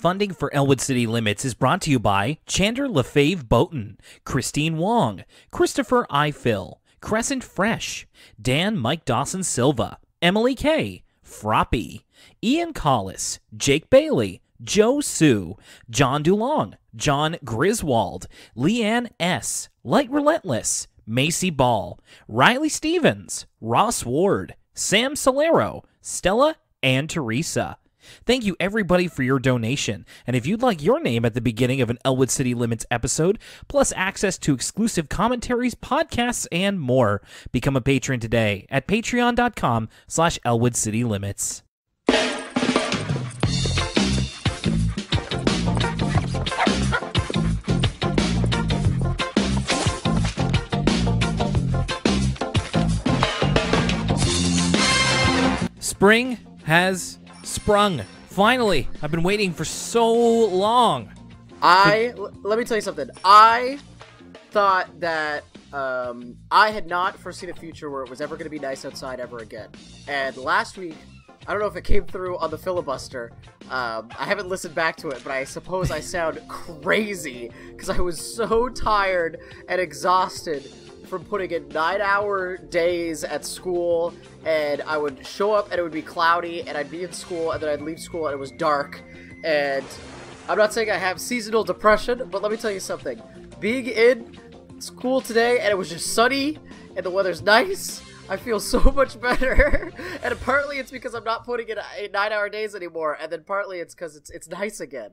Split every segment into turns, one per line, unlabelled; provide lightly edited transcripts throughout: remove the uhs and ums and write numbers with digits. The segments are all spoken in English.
Funding for Elwood City Limits is brought to you by Chandler Lefave Boaton, Christine Wong, Christopher I. Phil, Crescent Fresh, Dan Mike Dawson Silva, Emily K., Froppy, Ian Collis, Jake Bailey, Joe Sue, John DuLong, John Griswold, Leanne S., Light Relentless, Macy Ball, Riley Stevens, Ross Ward, Sam Solero, Stella, and Teresa. Thank you, everybody, for your donation. And if you'd like your name at the beginning of an Elwood City Limits episode, plus access to exclusive commentaries, podcasts, and more, become a patron today at patreon.com/Elwood City Limits. Spring has sprung. Finally. I've been waiting for so long.
Let me tell you something. I thought that I had not foreseen a future where it was ever going to be nice outside ever again. And last week, I don't know if it came through on the filibuster. I haven't listened back to it, but I suppose I sound crazy because I was so tired and exhausted from putting in 9-hour days at school, and I would show up and it would be cloudy, and I'd be in school, and then I'd leave school and it was dark. And I'm not saying I have seasonal depression, but let me tell you something. Being in school today and it was just sunny and the weather's nice, I feel so much better. And partly it's because I'm not putting in 9-hour days anymore, and then partly it's because it's nice again.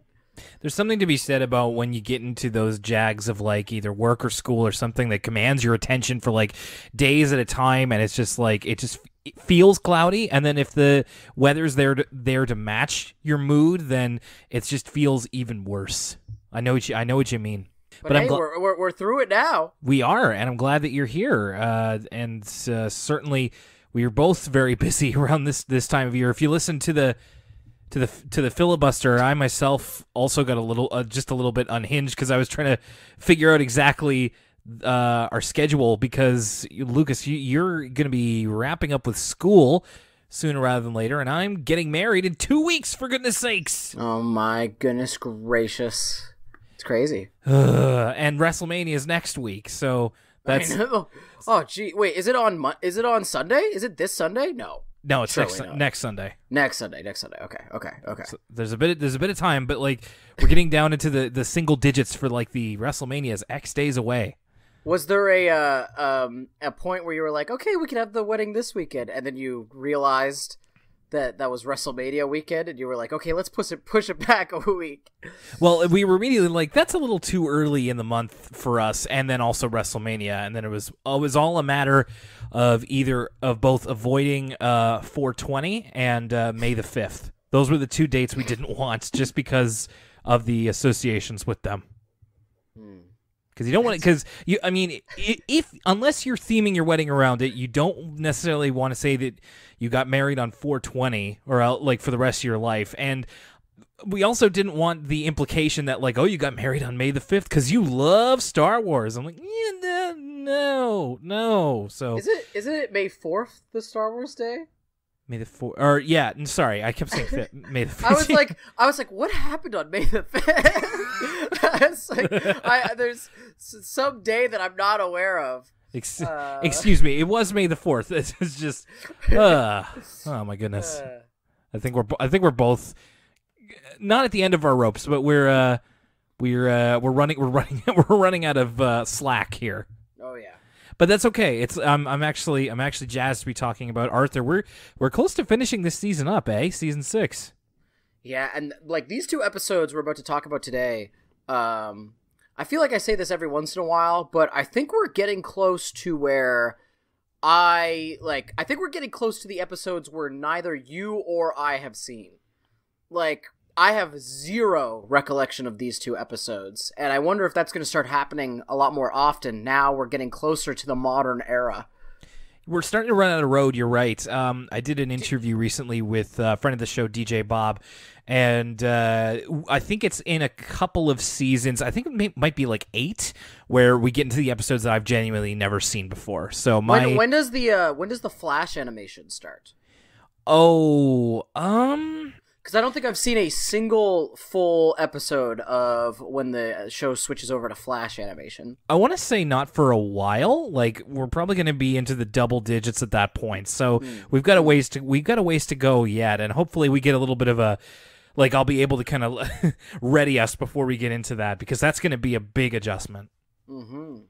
There's something to be said about when you get into those jags of like either work or school or something that commands your attention for like days at a time, and it's just like it feels cloudy, and then if the weather's there to match your mood, then it just feels even worse. I know what you mean.
But hey, we're through it now.
We are, and I'm glad that you're here. And certainly we are both very busy around this time of year. If you listen to the filibuster, I myself also got just a little bit unhinged because I was trying to figure out exactly our schedule, because Lucas, you're going to be wrapping up with school sooner rather than later, and I'm getting married in 2 weeks, for goodness sakes.
Oh my goodness gracious. It's crazy.
And WrestleMania is next week, so that's...
I know. Oh, gee. Wait, is it on Sunday? Is it this Sunday? No,
it's next Sunday.
Next Sunday. Okay.
So there's a bit of time, but like we're getting down into the single digits for like the WrestleMania is X days away.
Was there a point where you were like, okay, we can have the wedding this weekend, and then you realized that was WrestleMania weekend, and you were like, okay, let's push it back a week?
Well, we were immediately like, that's a little too early in the month for us, and then also WrestleMania, and then it was all a matter of both avoiding 420 and May the 5th. Those were the two dates we didn't want, just because of the associations with them. Because you don't want it, unless you're theming your wedding around it, you don't necessarily want to say that you got married on 420 or like for the rest of your life. And we also didn't want the implication that like, oh, you got married on May the 5th because you love Star Wars. I'm like, yeah, no. So
isn't it May 4th, the Star Wars Day?
May the 4th, or yeah, sorry, I kept saying May the 5th.
I was like, what happened on May the 5th? There's some day that I'm not aware of.
Excuse me, it was May the 4th. It's just, oh my goodness. I think we're both not at the end of our ropes, but we're running out of slack here.
Oh yeah.
But that's okay. It's I'm actually jazzed to be talking about Arthur. We're close to finishing this season up, Season 6.
Yeah, and like these two episodes we're about to talk about today, I feel like I say this every once in a while, but I think we're getting close to where I think we're getting close to the episodes where neither you or I have seen. Like, I have zero recollection of these two episodes, and I wonder if that's going to start happening a lot more often now we're getting closer to the modern era.
We're starting to run out of road, you're right. I did an interview recently with a friend of the show, DJ Bob, and I think it's in a couple of seasons. I think it might be like 8, where we get into the episodes that I've genuinely never seen before. So
when does the Flash animation start?
Oh,
Because I don't think I've seen a single full episode of when the show switches over to Flash animation.
I want to say not for a while. Like, we're probably going to be into the double digits at that point. So we've got a ways to go yet, and hopefully we get a little bit of a, like, I'll be able to kind of ready us before we get into that, because that's going to be a big adjustment.
Mm-hmm.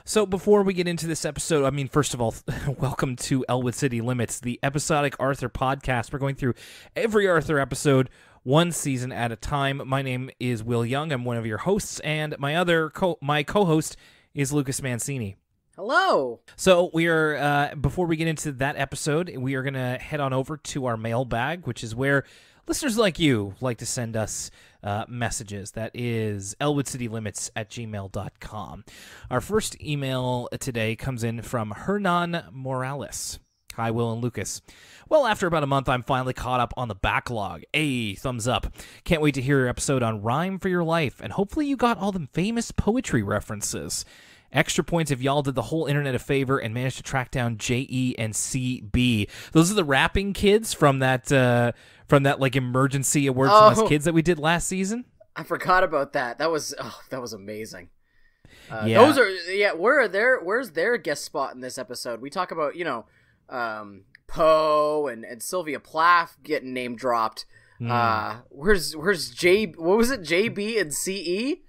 So before we get into this episode, I mean, first of all, welcome to Elwood City Limits, the episodic Arthur podcast. We're going through every Arthur episode, one season at a time. My name is Will Young. I'm one of your hosts, and my co-host is Lucas Mancini.
Hello.
So we are, before we get into that episode, we are going to head on over to our mailbag, which is where listeners like you like to send us messages. That is elwoodcitylimits@gmail.com. Our first email today comes in from Hernan Morales. Hi, Will and Lucas. Well, after about a month, I'm finally caught up on the backlog. Hey, thumbs up. Can't wait to hear your episode on Rhyme for Your Life, and hopefully you got all the famous poetry references. Extra points if y'all did the whole internet a favor and managed to track down J.E. and C.B. Those are the rapping kids from that like emergency award from us kids that we did last season.
I forgot about that. That was amazing.
Yeah.
Those are where's their guest spot in this episode? We talk about, Poe and Sylvia Plath getting name dropped. Where's what was it? JB and CE?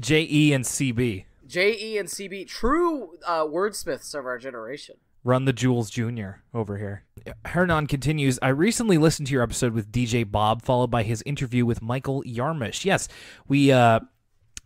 J.E. and C.B.
J.E. and C.B. True wordsmiths of our generation.
Run the Jules Jr. over here. Hernan continues, I recently listened to your episode with DJ Bob, followed by his interview with Michael Yarmish. Yes, we had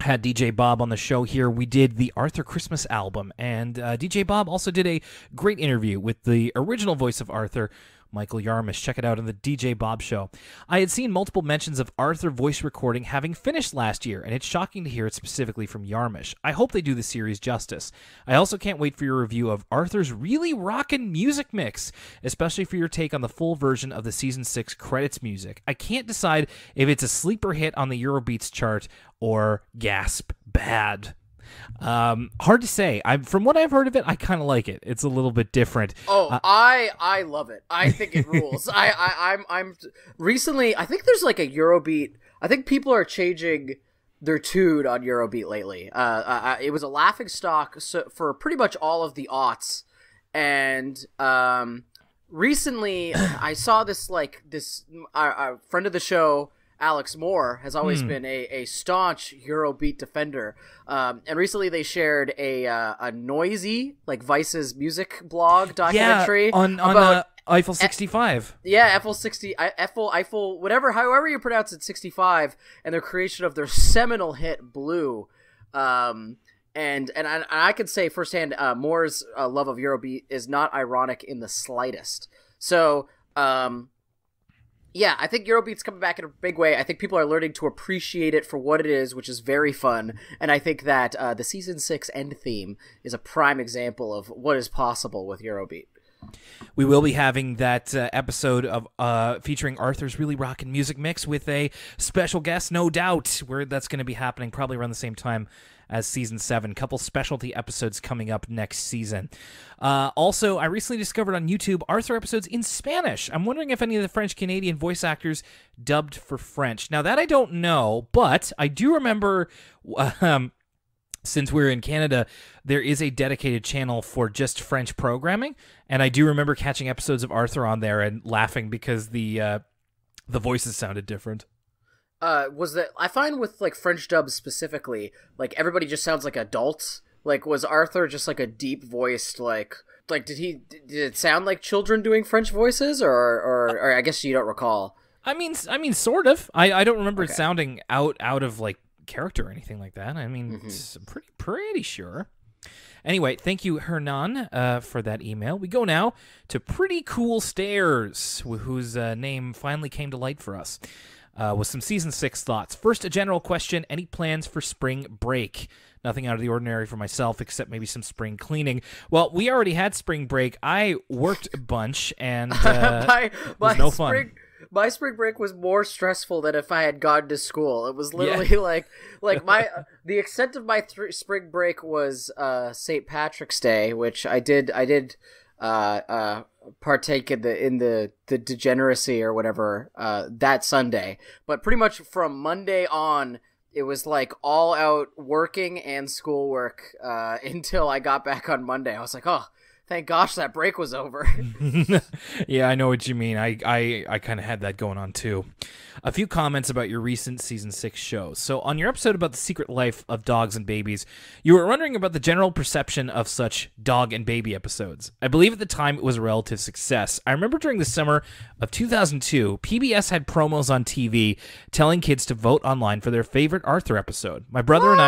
DJ Bob on the show here. We did the Arthur Christmas album, and DJ Bob also did a great interview with the original voice of Arthur, Michael Yarmish. Check it out on the DJ Bob Show. I had seen multiple mentions of Arthur voice recording having finished last year, and it's shocking to hear it specifically from Yarmish. I hope they do the series justice. I also can't wait for your review of Arthur's really rockin' music mix, especially for your take on the full version of the Season 6 credits music. I can't decide if it's a sleeper hit on the Eurobeats chart or gasp bad. Hard to say. From what I've heard of it, I kind of like it. It's a little bit different.
I love it. I think it rules. I'm recently. I think there's like a Eurobeat. I think people are changing their tune on Eurobeat lately. It was a laughing stock for pretty much all of the aughts, and recently I saw this friend of the show, Alex Moore, has always been a staunch Eurobeat defender, and recently they shared a noisy, like, Vice's music blog documentary
on Eiffel 65.
Eiffel, whatever, however you pronounce it, 65, and their creation of their seminal hit Blue. And I can say firsthand, Moore's love of Eurobeat is not ironic in the slightest. So, yeah, I think Eurobeat's coming back in a big way. I think people are learning to appreciate it for what it is, which is very fun. And I think that the Season 6 end theme is a prime example of what is possible with Eurobeat.
We will be having that episode of featuring Arthur's really rockin' music mix with a special guest, no doubt, where that's going to be happening probably around the same time as Season 7. Couple specialty episodes coming up next season. Also, I recently discovered on YouTube Arthur episodes in Spanish. I'm wondering if any of the French-Canadian voice actors dubbed for French. Now, that I don't know, but I do remember... since we're in Canada, there is a dedicated channel for just French programming, and I do remember catching episodes of Arthur on there and laughing because the voices sounded different.
Was that, I find with, like, French dubs specifically, like, everybody just sounds like adults. Like, was Arthur just like a deep voiced, like did it sound like children doing French voices, or I guess you don't recall?
I mean, sort of. I don't remember it sounding out of like character or anything like that. I mean, it's pretty sure. Anyway, thank you, Hernan, for that email. We go now to Pretty Cool Stairs, whose name finally came to light for us, with some Season 6 thoughts. First, a general question. Any plans for spring break? Nothing out of the ordinary for myself, except maybe some spring cleaning. Well, we already had spring break. I worked a bunch, and it was no fun.
My spring break was more stressful than if I had gone to school. It was literally like the extent of my spring break was St. Patrick's Day, which I did partake in the degeneracy or whatever that Sunday. But pretty much from Monday on, it was like all out working and schoolwork until I got back on Monday. I was like, oh, thank gosh that break was over.
Yeah, I know what you mean. I kind of had that going on too. A few comments about your recent Season 6 shows. So on your episode about the secret life of dogs and babies, you were wondering about the general perception of such dog and baby episodes. I believe at the time it was a relative success. I remember during the summer of 2002, PBS had promos on TV telling kids to vote online for their favorite Arthur episode. My brother and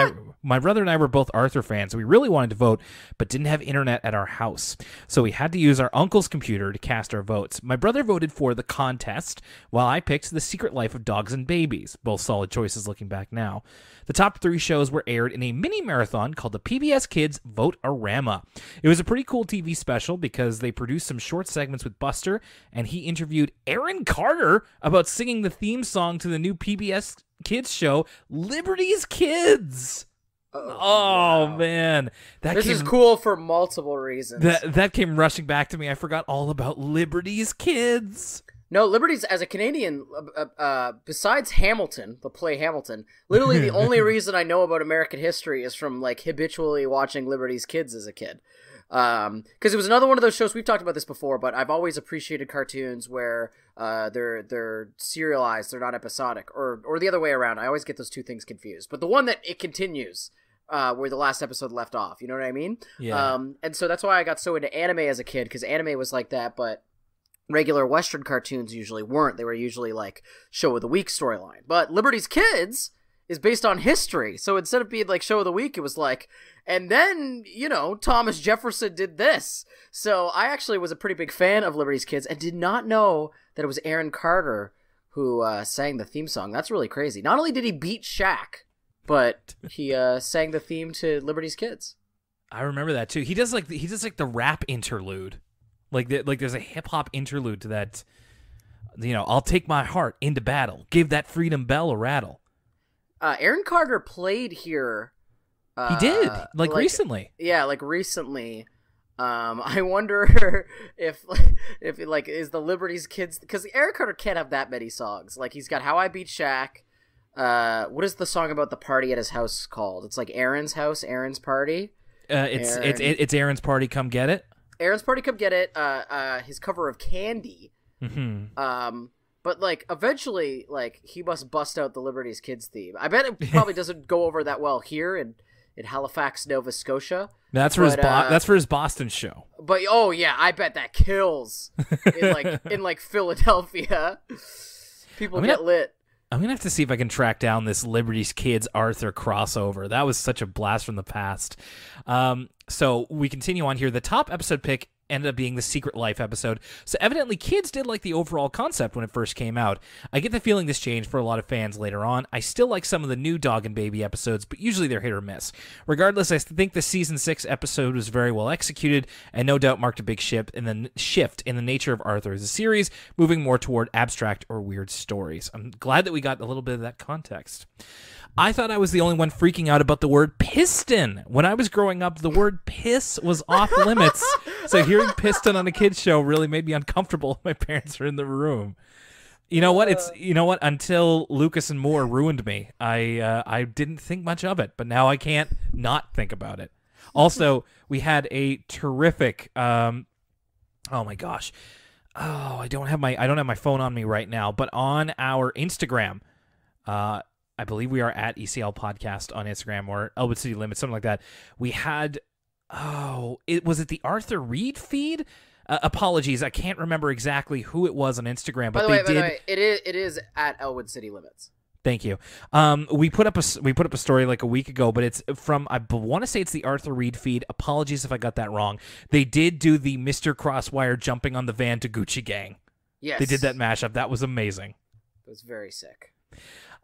I were both Arthur fans, and we really wanted to vote, but didn't have internet at our house. So we had to use our uncle's computer to cast our votes. My brother voted for The Contest, while I picked The Secret Life of Dogs and Babies. Both solid choices looking back now. The top 3 shows were aired in a mini marathon called the PBS Kids Vote-A-Rama. It was a pretty cool TV special because they produced some short segments with Buster, and he interviewed Aaron Carter about singing the theme song to the new PBS Kids show, Liberty's Kids. Wow. Man,
this is cool for multiple reasons.
That came rushing back to me. I forgot all about Liberty's Kids.
No, Liberty's, as a Canadian, besides Hamilton, the play Hamilton, literally the only reason I know about American history is from like habitually watching Liberty's Kids as a kid. Because it was another one of those shows, we've talked about this before, but I've always appreciated cartoons where they're serialized, they're not episodic, or the other way around. I always get those two things confused. But the one that it continues, where the last episode left off, you know what I mean?
Yeah.
And so that's why I got so into anime as a kid, because anime was like that, but regular Western cartoons usually weren't. They were usually like show of the week storyline. But Liberty's Kids is based on history. So instead of being like show of the week, it was like, and then, you know, Thomas Jefferson did this. So I actually was a pretty big fan of Liberty's Kids and did not know that it was Aaron Carter who sang the theme song. That's really crazy. Not only did he beat Shaq, but he sang the theme to Liberty's Kids.
I remember that too. He does like the rap interlude. Like there's a hip hop interlude to that. You know, I'll take my heart into battle. Give that freedom bell a rattle.
Aaron Carter played here.
He did, like recently.
Yeah, like recently. I wonder if like is the Liberty's Kids, because Aaron Carter can't have that many songs. Like he's got How I Beat Shaq. What is the song about the party at his house called? It's like Aaron's house, Aaron's party.
It's Aaron's Party, Come Get It.
Aaron's Party, Come Get It. His cover of Candy.
Mm-hmm.
But like eventually, like he must bust out the Liberty's Kids theme. I bet it probably doesn't go over that well here in Halifax, Nova Scotia.
That's for his Boston show.
But oh yeah, I bet that kills in like Philadelphia. People get lit.
I'm gonna have to see if I can track down this Liberty's Kids Arthur crossover. That was such a blast from the past. So we continue on here. The top episode pick ended up being the Secret Life episode. So evidently kids did like the overall concept when it first came out. I get the feeling this changed for a lot of fans later on. I still like some of the new Dog and Baby episodes, but usually they're hit or miss. Regardless, I think the Season 6 episode was very well executed and no doubt marked a big shift in the nature of Arthur as a series, moving more toward abstract or weird stories. I'm glad that we got a little bit of that context. I thought I was the only one freaking out about the word piston. When I was growing up, the word piss was off limits. So hearing piston on a kid's show really made me uncomfortable. My parents were in the room. You know what? Until Lucas and Moore ruined me, I didn't think much of it, but now I can't not think about it. Also, we had a terrific. Oh my gosh. Oh, I don't have my phone on me right now, but on our Instagram, I believe we are at ECL Podcast on Instagram or Elwood City Limits, something like that. We had, was it the Arthur Reed feed? Apologies, I can't remember exactly who it was on Instagram, but by the way,
it is at Elwood City Limits.
Thank you. We put up a story like a week ago, but it's from, I want to say it's the Arthur Reed feed. Apologies if I got that wrong. They did do the Mr. Crosswire jumping on the van to Gucci Gang. Yes, they did that mashup. That was amazing.
It was very sick.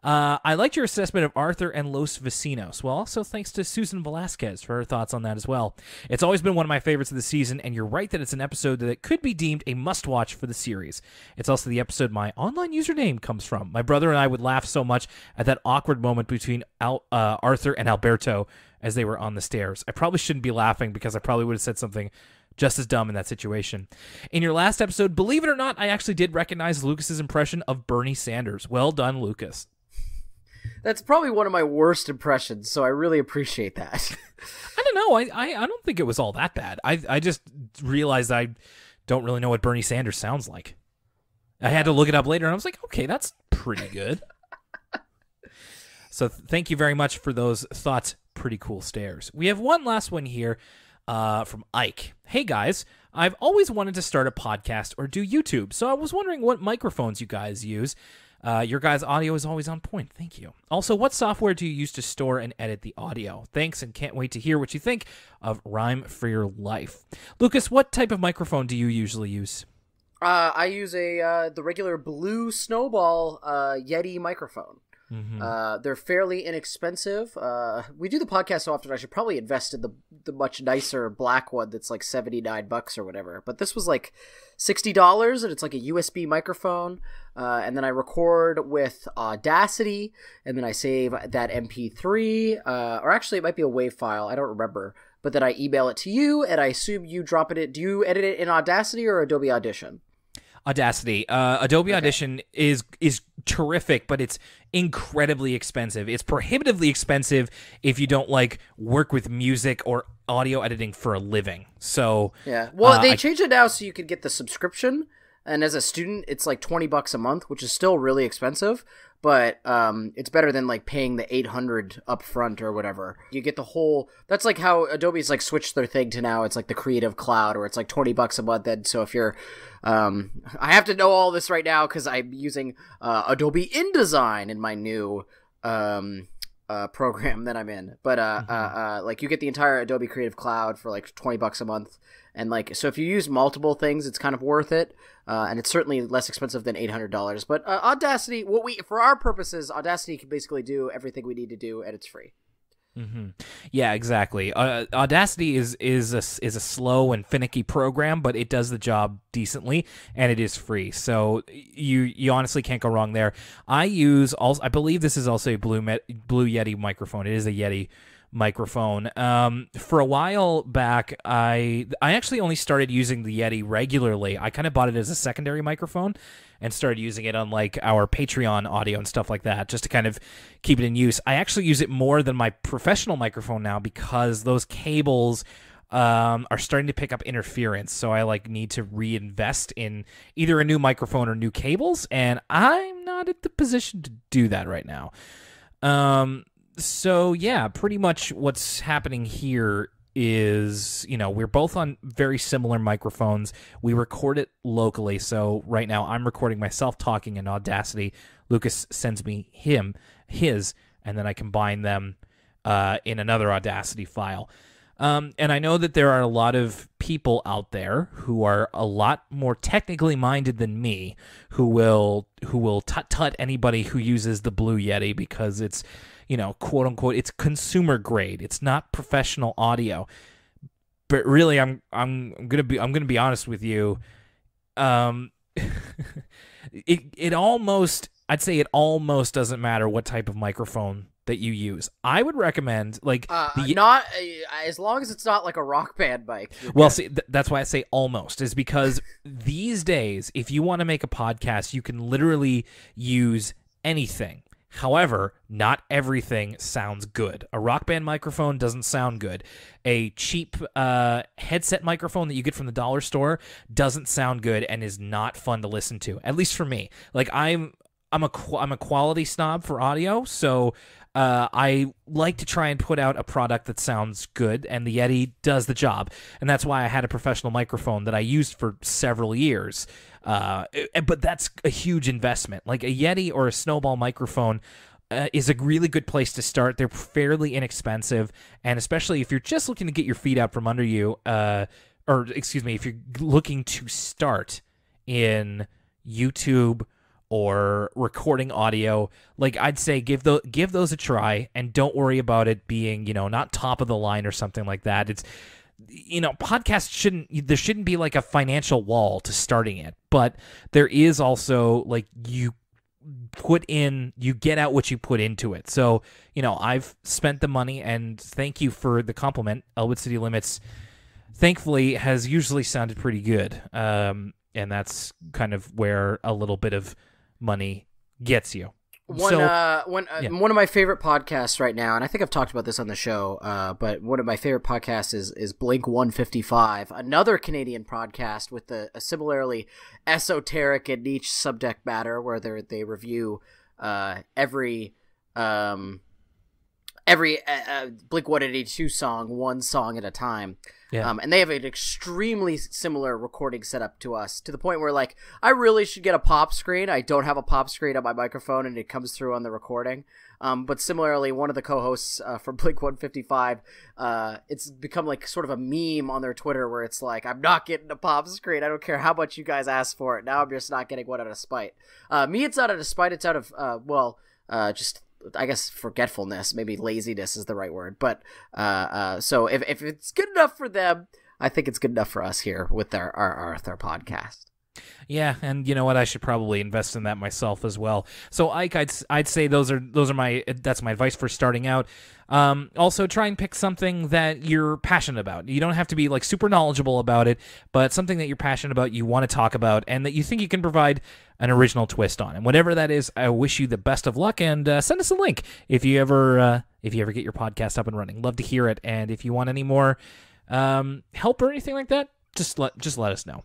I liked your assessment of Arthur and Los Vecinos. Well, also thanks to Susan Velasquez for her thoughts on that as well. It's always been one of my favorites of the season, and you're right that it's an episode that could be deemed a must-watch for the series. It's also the episode my online username comes from. My brother and I would laugh so much at that awkward moment between Arthur and Alberto as they were on the stairs. I probably shouldn't be laughing because I probably would have said something Just as dumb in that situation. In your last episode, believe it or not, I actually did recognize Lucas's impression of Bernie Sanders. Well done, Lucas.
That's probably one of my worst impressions, so I really appreciate that.
I don't know. I don't think it was all that bad. I just realized I don't really know what Bernie Sanders sounds like. I had to look it up later, and I was like, okay, that's pretty good. So thank you very much for those thoughts. Pretty cool stares. We have one last one here. From Ike. Hey guys, I've always wanted to start a podcast or do YouTube, so I was wondering what microphones you guys use. Your guys' audio is always on point. Thank you. Also, what software do you use to store and edit the audio? Thanks, and can't wait to hear what you think of Rhyme for Your Life. Lucas, what type of microphone do you usually use?
I use the regular blue Snowball Yeti microphone. Mm-hmm. They're fairly inexpensive. We do the podcast so often I should probably invest in the much nicer black one that's like $79 or whatever. But this was like $60, and it's like a USB microphone. And then I record with Audacity, and then I save that MP3. Or actually, it might be a WAV file. I don't remember. But then I email it to you, and I assume you drop it. Do you edit it in Audacity or Adobe Audition?
Audacity. Adobe Audition is terrific, but it's incredibly expensive. It's prohibitively expensive if you don't like work with music or audio editing for a living. So
yeah, well, they changed it now so you could get the subscription, and as a student, it's like $20 a month, which is still really expensive. But it's better than like paying the $800 up front or whatever. You get the whole. That's like how Adobe's like switched their thing to now. It's like the Creative Cloud, where it's like $20 a month. And so if you're, I have to know all this right now because I'm using Adobe InDesign in my new program that I'm in. But like you get the entire Adobe Creative Cloud for like $20 a month. And like, so if you use multiple things, it's kind of worth it. And it's certainly less expensive than $800. But Audacity, for our purposes, Audacity can basically do everything we need to do, and it's free.
Mm-hmm. Yeah, exactly. Audacity is a slow and finicky program, but it does the job decently, and it is free. So you honestly can't go wrong there. I believe this is also a Blue Yeti microphone. It is a Yeti microphone. For a while back, I actually only started using the Yeti regularly. I kind of bought it as a secondary microphone and started using it on like our Patreon audio and stuff like that, just to kind of keep it in use. I actually use it more than my professional microphone now because those cables are starting to pick up interference. So I like need to reinvest in either a new microphone or new cables, and I'm not at the position to do that right now. So yeah, pretty much what's happening here is, we're both on very similar microphones. We record it locally. So right now I'm recording myself talking in Audacity. Lucas sends me his, and then I combine them in another Audacity file. And I know that there are a lot of people out there who are a lot more technically minded than me who will tut anybody who uses the Blue Yeti because it's, quote unquote, it's consumer grade. It's not professional audio. But really, I'm gonna be honest with you. It almost doesn't matter what type of microphone that you use. I would recommend
not as long as it's not like a Rock Band mic.
Well, see, that's why I say almost, is because these days, if you want to make a podcast, you can literally use anything. However, not everything sounds good. A Rock Band microphone doesn't sound good. A cheap headset microphone that you get from the dollar store doesn't sound good and is not fun to listen to. At least for me. Like I'm a quality snob for audio, so I like to try and put out a product that sounds good, and the Yeti does the job. And that's why I had a professional microphone that I used for several years. But that's a huge investment. Like a Yeti or a Snowball microphone is a really good place to start. They're fairly inexpensive, and especially if you're just looking to get your feet out from under you, if you're looking to start in YouTube or recording audio, like I'd say give those a try, and don't worry about it being, not top of the line or something like that. It's, podcasts there shouldn't be like a financial wall to starting it, but there is also like you get out what you put into it. So, I've spent the money, and thank you for the compliment. Elwood City Limits thankfully has usually sounded pretty good. And that's kind of where a little bit of money gets you.
One of my favorite podcasts right now, and I think I've talked about this on the show, but one of my favorite podcasts is Blink 155, another Canadian podcast with a similarly esoteric and niche subject matter where they review every Blink 182 song, one song at a time.
Yeah.
And they have an extremely similar recording setup to us, to the point where, like, I really should get a pop screen. I don't have a pop screen on my microphone, and it comes through on the recording. But similarly, one of the co-hosts from Blink 155, it's become like sort of a meme on their Twitter where it's like, I'm not getting a pop screen. I don't care how much you guys ask for it. Now I'm just not getting one out of spite. Me, it's not out of spite. It's out of, just... I guess forgetfulness, maybe laziness is the right word. But so if it's good enough for them, I think it's good enough for us here with our Arthur podcast.
Yeah, and you know what? I should probably invest in that myself as well. So, Ike, I'd say that's my advice for starting out. Also, try and pick something that you're passionate about. You don't have to be like super knowledgeable about it, but something that you're passionate about, you want to talk about, and that you think you can provide an original twist on. And whatever that is, I wish you the best of luck, and send us a link if you ever get your podcast up and running. Love to hear it, and if you want any more help or anything like that, just let us know.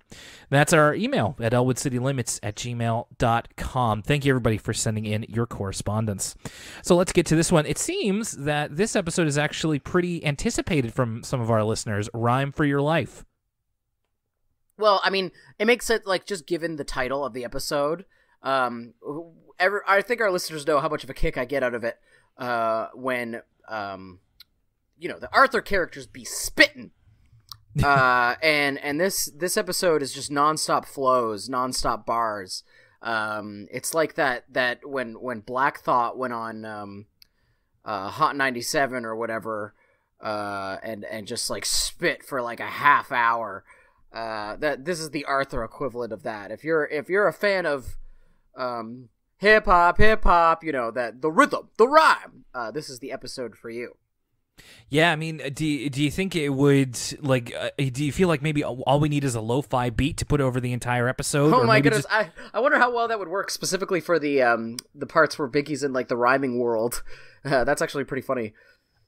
That's our email at elwoodcitylimits@gmail.com. Thank you, everybody, for sending in your correspondence. So let's get to this one. It seems that this episode is actually pretty anticipated from some of our listeners. Rhyme for Your Life.
Well, I mean, it makes sense, like, just given the title of the episode. I think our listeners know how much of a kick I get out of it when, the Arthur characters be spitting. And this episode is just nonstop flows, nonstop bars. It's like that when Black Thought went on Hot 97 or whatever, and just like spit for like a half hour. That this is the Arthur equivalent of that. If you're a fan of hip hop, that the rhythm, the rhyme, this is the episode for you.
Yeah, I mean, do you think it would, like, do you feel like maybe all we need is a lo-fi beat to put over the entire episode?
Oh my goodness, I wonder how well that would work, specifically for the parts where Biggie's in, like, the rhyming world. That's actually pretty funny.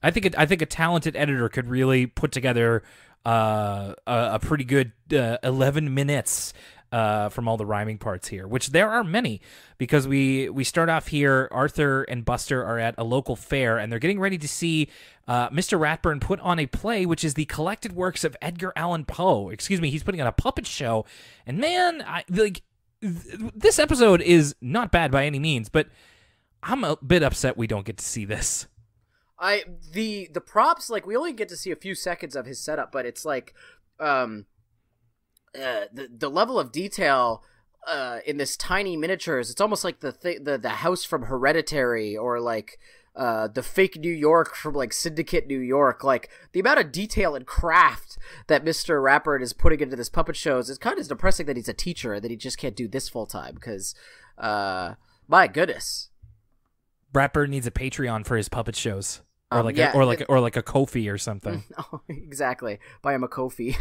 I think a talented editor could really put together a pretty good 11 minutes from all the rhyming parts here, which there are many, because we start off here. Arthur and Buster are at a local fair, and they're getting ready to see Mr. Ratburn put on a play, which is the collected works of Edgar Allan Poe. Excuse me, he's putting on a puppet show, and man, this episode is not bad by any means, but I'm a bit upset we don't get to see this.
The props, like, we only get to see a few seconds of his setup, but it's like the level of detail in this tiny miniatures, it's almost like the house from Hereditary, or like the fake New York from like Syndicate New York. Like, the amount of detail and craft that Mr. Rappert is putting into this puppet shows is kind of depressing that he's a teacher and that he just can't do this full time, because my goodness,
Rappert needs a Patreon for his puppet shows. Or like a Ko-fi or something.
Oh, exactly. Buy him a Ko-fi.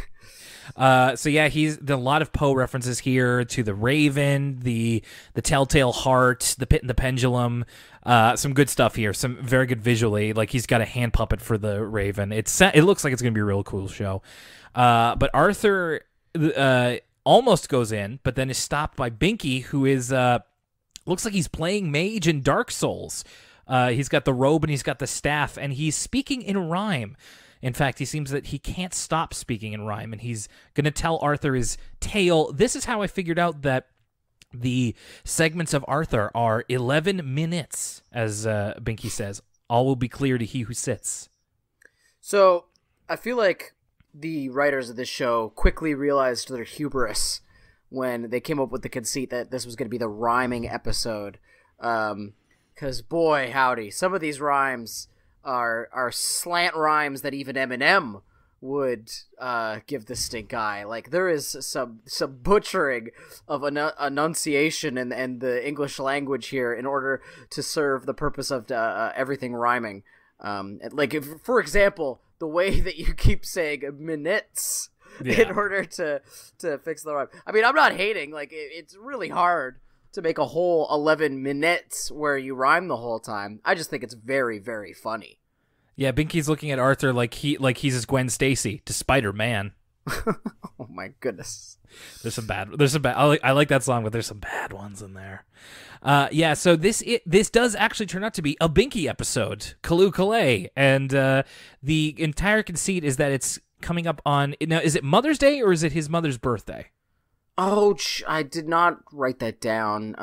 So yeah, he's a lot of Poe references here to the Raven, the Telltale Heart, the Pit and the Pendulum. Some good stuff here. Some very good visually. Like, he's got a hand puppet for the Raven. It looks like it's gonna be a real cool show. But Arthur almost goes in, but then is stopped by Binky, who is looks like he's playing mage in Dark Souls. He's got the robe and he's got the staff, and he's speaking in rhyme. In fact, he seems that he can't stop speaking in rhyme, and he's going to tell Arthur his tale. This is how I figured out that the segments of Arthur are 11 minutes, as Binky says. All will be clear to he who sits.
So, I feel like the writers of this show quickly realized their hubris when they came up with the conceit that this was going to be the rhyming episode. Because, boy, howdy, some of these rhymes are slant rhymes that even Eminem would give the stink eye. Like, there is some butchering of enunciation and the English language here in order to serve the purpose of everything rhyming. For example, the way that you keep saying minutes in order to fix the rhyme. I mean, I'm not hating. Like, it's really hard to make a whole 11 minutes where you rhyme the whole time. I just think it's very, very funny.
Yeah, Binky's looking at Arthur like he's his Gwen Stacy to Spider-Man.
Oh my goodness.
There's some bad. I like that song, but there's some bad ones in there. Yeah. So this does actually turn out to be a Binky episode, Kalu Kalay, and the entire conceit is that it's coming up on now. Is it Mother's Day or is it his mother's birthday?
Oh, I did not write that down.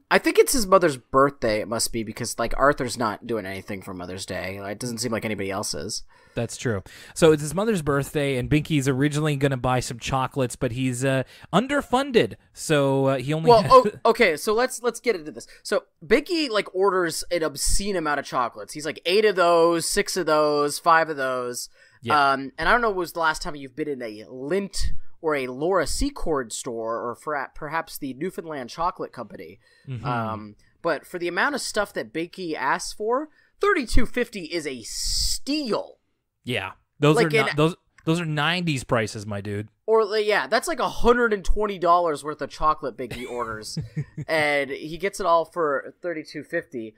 I think it's his mother's birthday. It must be because like Arthur's not doing anything for Mother's Day. It doesn't seem like anybody else is.
That's true. So it's his mother's birthday, and Binky's originally going to buy some chocolates, but he's underfunded, so he only.
Well, okay. So let's get into this. So Binky like orders an obscene amount of chocolates. He's like 8 of those, 6 of those, 5 of those. Yeah. And I don't know when was the last time you've been in a Lindt or a Laura Secord store, or for perhaps the Newfoundland Chocolate Company. Mm-hmm. But for the amount of stuff that Binky asks for, $32.50 is a steal.
Yeah, those
like
are those are 90s prices, my dude.
Or yeah, that's like $120 worth of chocolate Binky orders, and he gets it all for $32.50.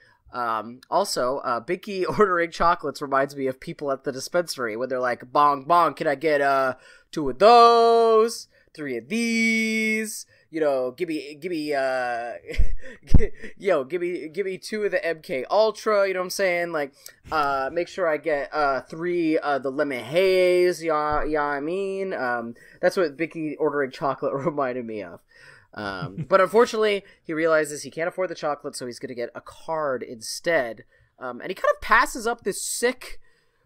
Also, Binky ordering chocolates reminds me of people at the dispensary when they're like, "Bong bong, can I get 2 of those, 3 of these? You know, give me give me 2 of the MK Ultra." You know what I'm saying? Like, make sure I get 3 the lemon haze. Yeah, I mean, that's what Binky ordering chocolate reminded me of. But unfortunately, he realizes he can't afford the chocolate, so he's going to get a card instead. And he kind of passes up this sick,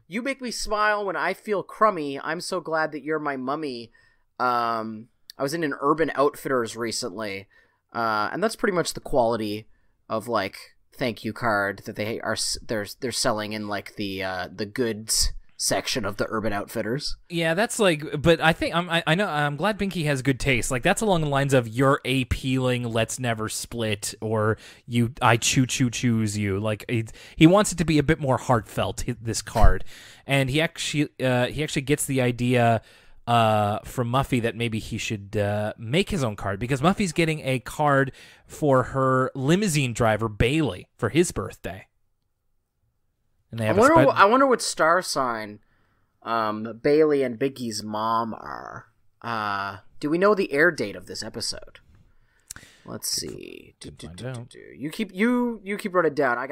"You make me smile when I feel crummy. I'm so glad that you're my mummy." I was in an Urban Outfitters recently, and that's pretty much the quality of like thank you card that they're selling in like the goods section of the Urban Outfitters.
Yeah, that's like, but I think I'm glad Binky has good taste. Like that's along the lines of "you're appealing, let's never split," or I choose you. Like he wants it to be a bit more heartfelt, this card, and he actually gets the idea from Muffy that maybe he should make his own card, because Muffy's getting a card for her limousine driver Bailey for his birthday. And they have
I wonder what star sign Bailey and Binky's mom are. Do we know the air date of this episode? Let's see. You keep running down.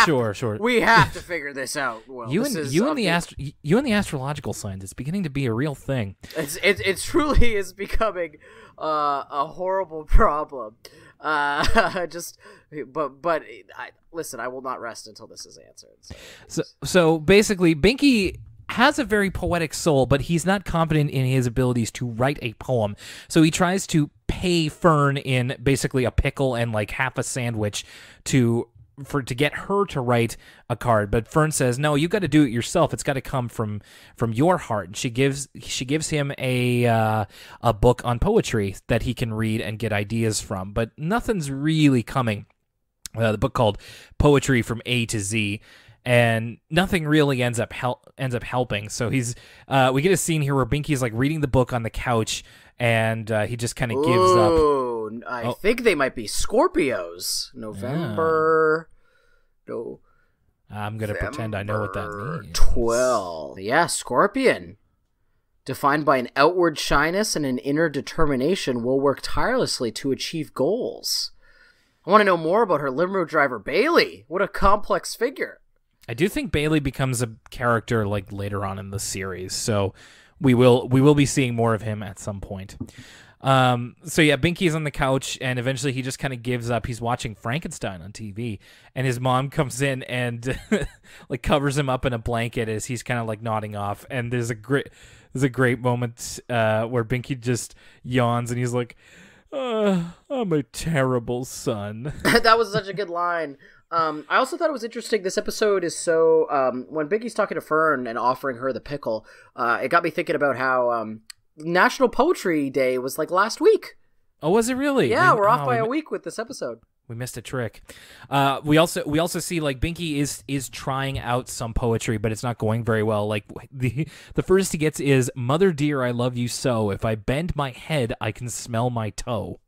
Sure. We have to figure this out. Well,
you and the astrological signs. It's beginning to be a real thing.
It truly is becoming a horrible problem. Listen, I will not rest until this is answered.
So basically, Binky has a very poetic soul, but he's not confident in his abilities to write a poem. So he tries to pay Fern in basically a pickle and like half a sandwich to get her to write a card. But Fern says, "No, you got to do it yourself. It's got to come from your heart." And she gives him a book on poetry that he can read and get ideas from. But nothing's really coming. The book called Poetry from A to Z. And nothing really ends up helping. So we get a scene here where Binky's like reading the book on the couch, and he just kind of gives up.
I think they might be Scorpios. November. No.
I'm gonna pretend I know what that means.
12. Yeah, Scorpion. Defined by an outward shyness and an inner determination, will work tirelessly to achieve goals. I want to know more about her limo driver Bailey. What a complex figure.
I do think Bailey becomes a character like later on in the series, so we will be seeing more of him at some point. So yeah, Binky's on the couch, and eventually he just kind of gives up. He's watching Frankenstein on TV, and his mom comes in and like covers him up in a blanket as he's kind of like nodding off. And there's a great moment where Binky just yawns, and he's like, "I'm a terrible son."
That was such a good line. I also thought it was interesting. This episode is so when Binky's talking to Fern and offering her the pickle, it got me thinking about how National Poetry Day was like last week.
Oh, was it really?
Yeah, we're off by a week with this episode.
We missed a trick. We also see like Binky is trying out some poetry, but it's not going very well. Like the first he gets is "Mother dear, I love you so. If I bend my head, I can smell my toe."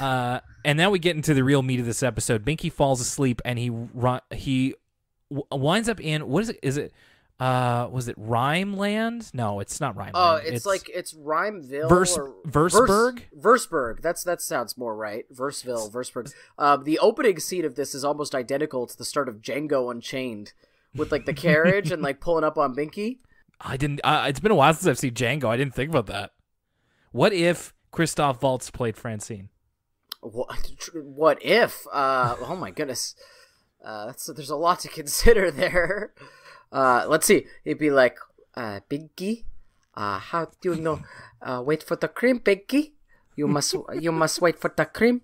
And now we get into the real meat of this episode. Binky falls asleep, and he winds up in, what is it? Is it was it Rhyme Land? No, it's not Rhyme Land.
It's Rhymeville
Verseburg?
Verseburg. That sounds more right. Verseburg. The opening scene of this is almost identical to the start of Django Unchained, with like the carriage and like pulling up on Binky.
It's been a while since I've seen Django. I didn't think about that. What if Christoph Waltz played Francine?
What if? Oh my goodness. There's a lot to consider there. Let's see. He'd be like, Binky, how do you know? Wait for the cream, Binky. You must wait for the cream.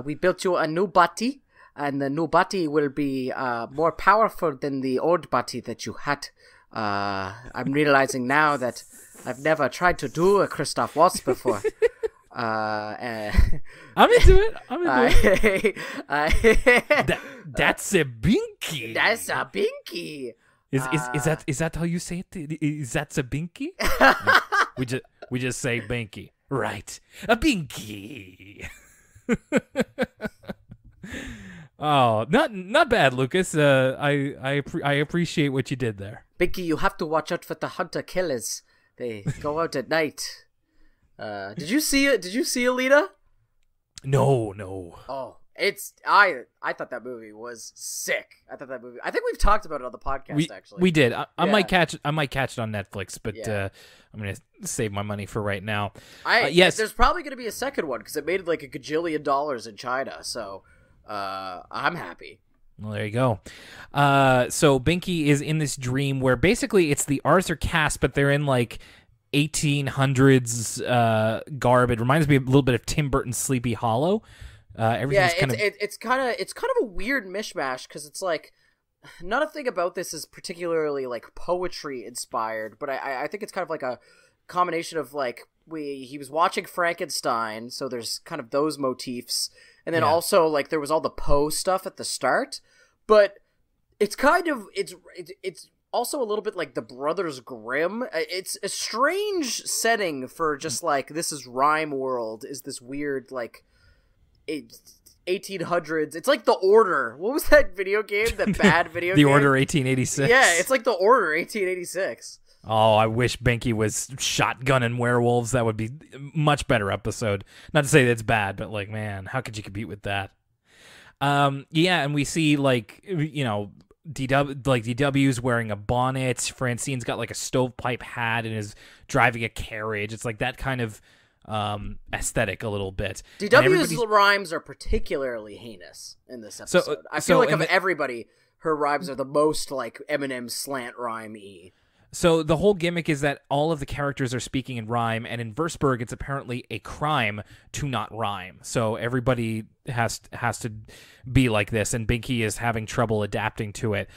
We built you a new body, and the new body will be more powerful than the old body that you had. I'm realizing now that I've never tried to do a Christoph Waltz before.
I'm into it. That's a Binky.
That's a Binky.
Is that how you say it? Is that a Binky? we just say Binky. Right. A Binky. Oh, not bad, Lucas. I appreciate what you did there.
Binky, you have to watch out for the hunter killers. They go out at night. Did you see it? Did you see Alita?
No.
Oh, I thought that movie was sick. I think we've talked about it on the podcast. Actually,
we did. I might catch it on Netflix, but I'm gonna save my money for right now. Yes,
there's probably gonna be a second one because it made like $1 gajillion in China. So I'm happy.
Well, there you go. So Binky is in this dream where basically it's the Arthur cast, but they're in like 1800s garb. It reminds me a little bit of Tim Burton's Sleepy Hollow.
It's kind of a weird mishmash because it's like nothing about this is particularly like poetry inspired, but I think it's kind of like a combination of like he was watching Frankenstein, so there's kind of those motifs, and then also like there was all the Poe stuff at the start, but it's kind of it's also a little bit like the Brothers Grimm. It's a strange setting for just like this is rhyme world. Is this weird like 1800s? It's like The Order. What was that video game? That bad video
The
game?
Order 1886.
Yeah, it's like The Order 1886.
Oh, I wish Binky was shotgunning werewolves. That would be a much better episode. Not to say that's bad, but like, man, how could you compete with that? Yeah, and we see like, you know, DW's wearing a bonnet. Francine's got like a stovepipe hat and is driving a carriage. It's like that kind of aesthetic a little bit.
DW's rhymes are particularly heinous in this episode. I feel like of everybody, her rhymes are the most like Eminem slant rhyme-y.
So the whole gimmick is that all of the characters are speaking in rhyme, and in Verseburg, it's apparently a crime to not rhyme. So everybody has to be like this, and Binky is having trouble adapting to it.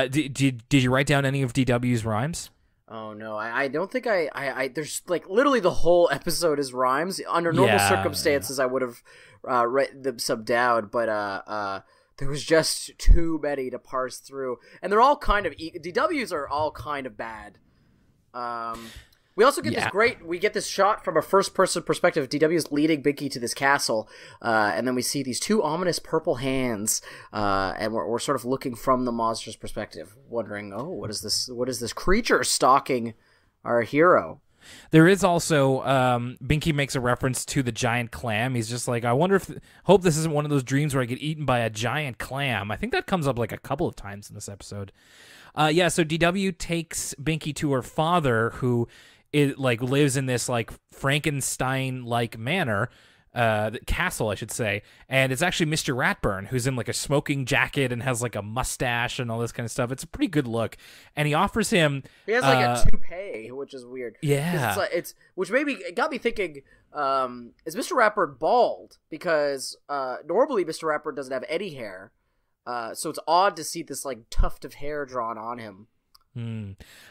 Did you write down any of DW's rhymes?
Oh no, I don't think I there's like literally the whole episode is rhymes. Under normal circumstances, I would have written them some down, but there was just too many to parse through, and they're all kind of DWs are all kind of bad. We also get we get this shot from a first-person perspective. DW is leading Binky to this castle, and then we see these two ominous purple hands, and we're sort of looking from the monster's perspective, wondering, oh, what is this creature stalking our hero?
There is also, Binky makes a reference to the giant clam. He's just like, hope this isn't one of those dreams where I get eaten by a giant clam. I think that comes up like a couple of times in this episode. So DW takes Binky to her father, who lives in this like Frankenstein-like manor, castle, I should say, and it's actually Mr. Ratburn, who's in like a smoking jacket and has like a mustache and all this kind of stuff. It's a pretty good look, and he offers him.
He has like a toupee, which is weird.
Yeah,
which it got me thinking. Is Mr. Ratburn bald? Because normally Mr. Ratburn doesn't have any hair, so it's odd to see this like tuft of hair drawn on him.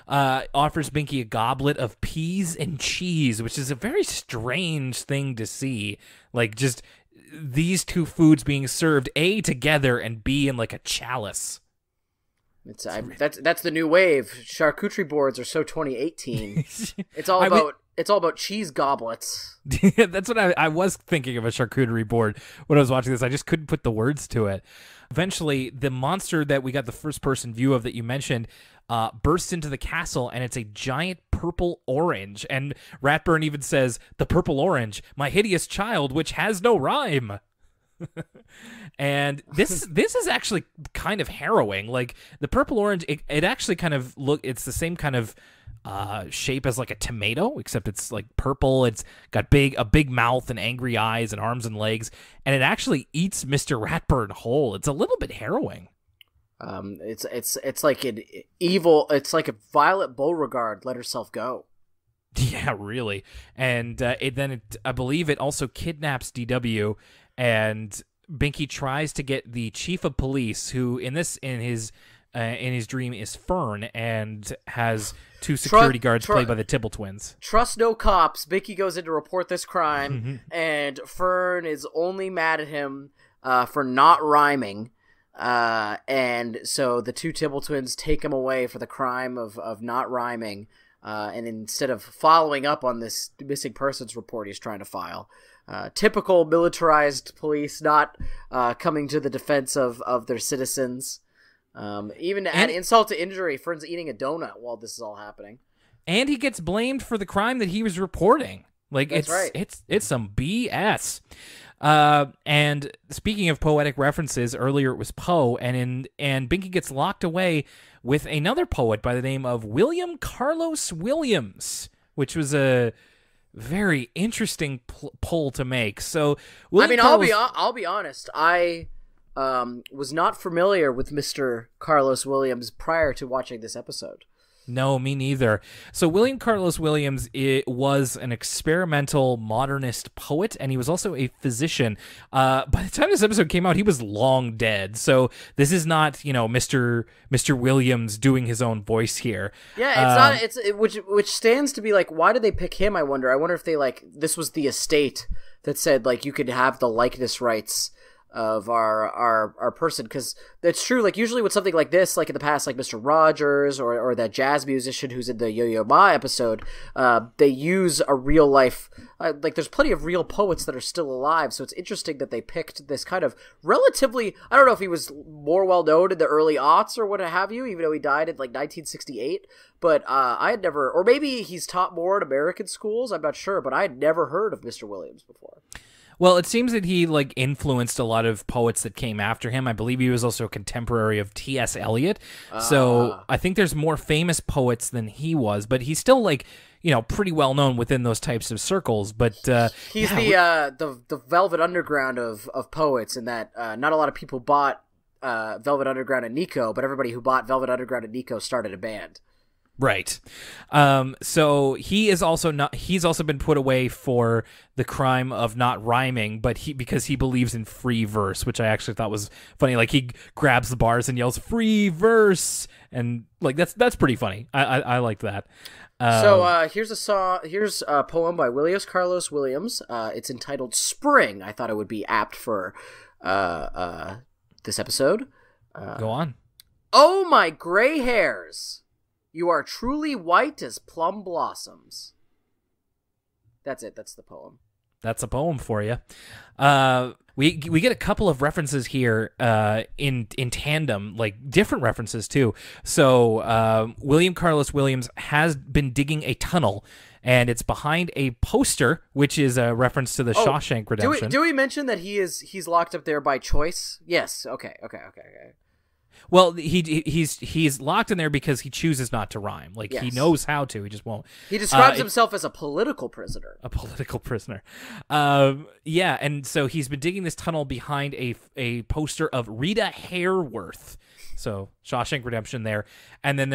Offers Binky a goblet of peas and cheese, which is a very strange thing to see. Like, just these two foods being served A, together, and B, in like a chalice.
That's the new wave. Charcuterie boards are so 2018. It's all about cheese goblets.
That's what I was thinking of, a charcuterie board when I was watching this. I just couldn't put the words to it. Eventually, the monster that we got the first-person view of that you mentioned bursts into the castle, and it's a giant purple orange. And Ratburn even says, "The purple orange, my hideous child, which has no rhyme." And this is actually kind of harrowing. Like, the purple orange, it actually kind of it's the same kind of shape as like a tomato, except it's like purple. It's got a big mouth and angry eyes and arms and legs, and it actually eats Mr. Ratburn whole. It's a little bit harrowing.
It's like an evil. It's like a Violet Beauregard let herself go.
Yeah, really. And I believe it also kidnaps DW, and Binky tries to get the chief of police, who in his dream is Fern, and has two security guards played by the Tibble twins.
Trust no cops. Binky goes in to report this crime, and Fern is only mad at him for not rhyming. And so the two Tibble twins take him away for the crime of not rhyming. And instead of following up on this missing persons report he's trying to file, typical militarized police not coming to the defense of their citizens. Even to add insult to injury, Fern's eating a donut while this is all happening.
And he gets blamed for the crime that he was reporting. Like, it's some BS. And speaking of poetic references, earlier it was Poe, and Binky gets locked away with another poet by the name of William Carlos Williams, which was a very interesting pull to make. So,
I'll be honest. I was not familiar with Mr. Carlos Williams prior to watching this episode.
No, me neither. So William Carlos Williams was an experimental modernist poet, and he was also a physician. By the time this episode came out, he was long dead. So this is not, Mr. Williams doing his own voice here.
Yeah, it's not. Which stands to be like, why did they pick him? I wonder if they this was the estate that said you could have the likeness rights of our person, because it's true. Usually with something like this, in the past, Mr. Rogers or that jazz musician who's in the Yo-Yo Ma episode, they use a real life. There's plenty of real poets that are still alive, so it's interesting that they picked this kind of relatively. I don't know if he was more well known in the early aughts or what have you, even though he died in 1968. But I had never, or maybe he's taught more at American schools. I'm not sure, but I had never heard of Mr. Williams before.
Well, it seems that he influenced a lot of poets that came after him. I believe he was also a contemporary of T.S. Eliot. So I think there's more famous poets than he was, but he's still pretty well known within those types of circles. But
he's the Velvet Underground of poets, in that not a lot of people bought Velvet Underground and Nico, but everybody who bought Velvet Underground and Nico started a band.
Right. So he's also been put away for the crime of not rhyming, but because he believes in free verse, which I actually thought was funny. He grabs the bars and yells "free verse," and that's pretty funny. I liked that.
So here's a poem by Williams Carlos Williams. It's entitled "Spring." I thought it would be apt for this episode.
Go on.
Oh, my gray hairs! You are truly white as plum blossoms. That's it. That's the poem.
That's a poem for you. We get a couple of references here in tandem, different references too. So William Carlos Williams has been digging a tunnel, and it's behind a poster, which is a reference to the Shawshank Redemption.
Do we mention that he's locked up there by choice? Yes. Okay.
Well, he's locked in there because he chooses not to rhyme. He knows how to, he just won't.
He describes himself as a political prisoner.
A political prisoner. Yeah, and so he's been digging this tunnel behind a poster of Rita Hayworth. So Shawshank Redemption there, and then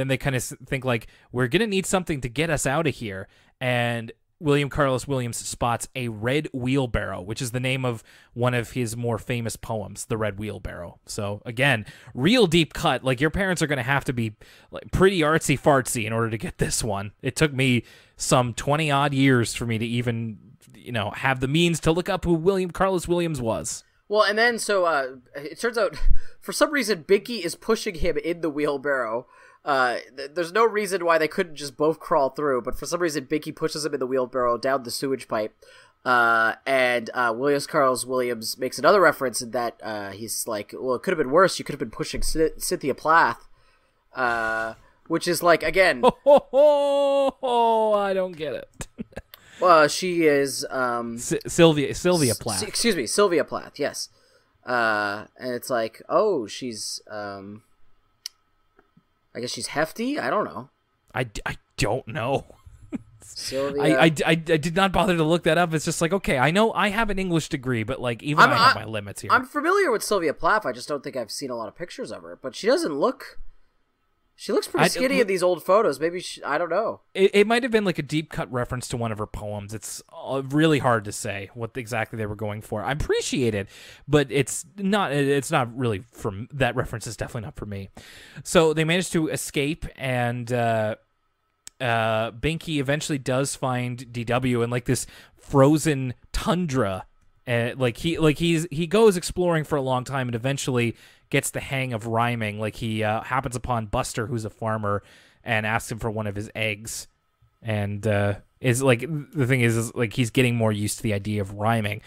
they kind of think we're gonna need something to get us out of here, and William Carlos Williams spots a red wheelbarrow, which is the name of one of his more famous poems, The Red Wheelbarrow. So again, real deep cut. Your parents are going to have to be pretty artsy-fartsy in order to get this one. It took me some 20-odd years for me to even have the means to look up who William Carlos Williams was.
Well, and then it turns out for some reason Binky is pushing him in the wheelbarrow. There's no reason why they couldn't just both crawl through, but for some reason Binky pushes him in the wheelbarrow down the sewage pipe. And Williams Carlos Williams makes another reference in that he's like, well, it could have been worse. You could have been pushing Cynthia Plath, which is like, again,
I don't get it.
Well, she is
Sylvia Plath.
Excuse me, Sylvia Plath. Yes, and it's like, oh, she's I guess she's hefty. I don't know.
I don't know.
Sylvia.
I did not bother to look that up. It's just like, okay, I know I have an English degree, but like even I have my limits here.
I'm familiar with Sylvia Plath. I just don't think I've seen a lot of pictures of her. But she doesn't look. She looks pretty skinny in these old photos. Maybe I don't know. It
might have been like a deep cut reference to one of her poems. It's really hard to say what exactly they were going for. I appreciate it, but it's not. It's not really from that reference. Is definitely not for me. So they managed to escape, and Binky eventually does find DW in like this frozen tundra. He goes exploring for a long time and eventually gets the hang of rhyming. Like he happens upon Buster, who's a farmer, and asks him for one of his eggs. And is like the thing is like he's getting more used to the idea of rhyming.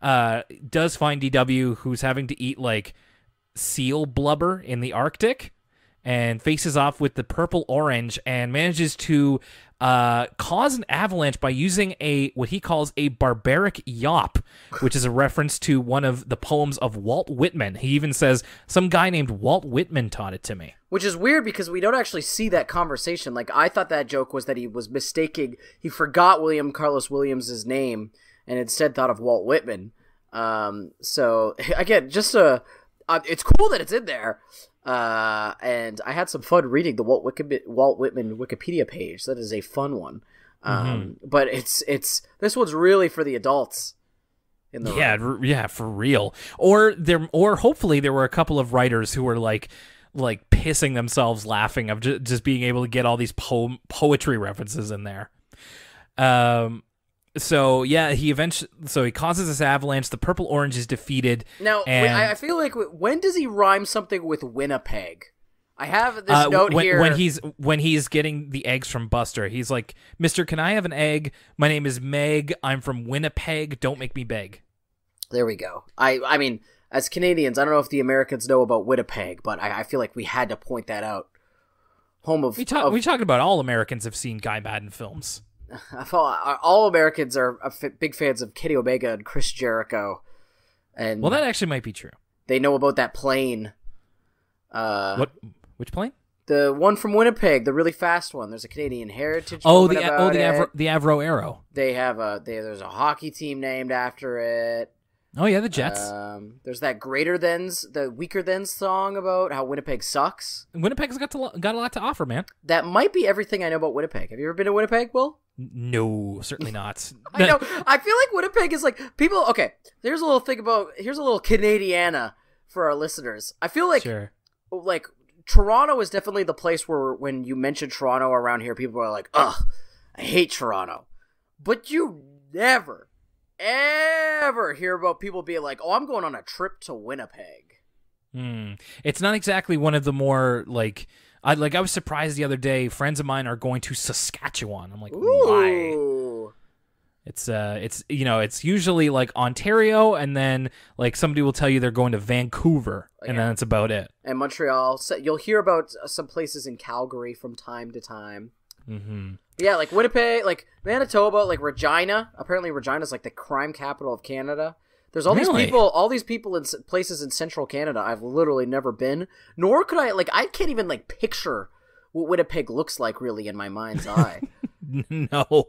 Does find DW, who's having to eat like seal blubber in the Arctic, and faces off with the purple orange and manages to cause an avalanche by using what he calls a barbaric yawp, which is a reference to one of the poems of Walt Whitman. He even says, some guy named Walt Whitman taught it to me.
Which is weird because we don't actually see that conversation. Like, I thought that joke was that he was mistaking, he forgot William Carlos Williams' name and instead thought of Walt Whitman. So, again, just it's cool that it's in there. And I had some fun reading the Walt Whitman Wikipedia page. That is a fun one. But it's this one's really for the adults.
Yeah, for real. Or hopefully there were a couple of writers who were like pissing themselves laughing of just being able to get all these poetry references in there. So yeah, he causes this avalanche. The purple orange is defeated.
Now, I feel like when does he rhyme something with Winnipeg? I have this note here.
When he's getting the eggs from Buster, he's like, "Mister, can I have an egg? My name is Meg. I'm from Winnipeg. Don't make me beg."
There we go. I mean, as Canadians, I don't know if the Americans know about Winnipeg, but I feel like we had to point that out. We
talked about all Americans have seen Guy Madden films.
All Americans are big fans of Kenny Omega and Chris Jericho, and
well, that actually might be true.
They know about that plane.
Which plane?
The one from Winnipeg, the really fast one. There's a Canadian Heritage.
The Avro Arrow.
They have there's a hockey team named after it.
Oh yeah, the Jets.
There's that the Weaker Thans song about how Winnipeg sucks.
Winnipeg's got a lot to offer, man.
That might be everything I know about Winnipeg. Have you ever been to Winnipeg, Will?
No, certainly not.
I know. I feel like Winnipeg is like people. Okay, here's a little Canadiana for our listeners. I feel like like Toronto is definitely the place where when you mention Toronto around here, people are like, "Ugh, I hate Toronto," but you never ever hear about people being like, "Oh, I'm going on a trip to Winnipeg."
It's not exactly one of the more like I was surprised the other day. Friends of mine are going to Saskatchewan. I'm like, why? It's usually like Ontario, and then like somebody will tell you they're going to Vancouver, and then that's about it.
And Montreal. So you'll hear about some places in Calgary from time to time. Yeah, like Winnipeg, like Manitoba, like Regina. Apparently, Regina's like the crime capital of Canada. There's all these people in places in central Canada I've literally never been, nor could I, like, I can't even, like, picture what Winnipeg looks like, really, in my mind's eye.
No,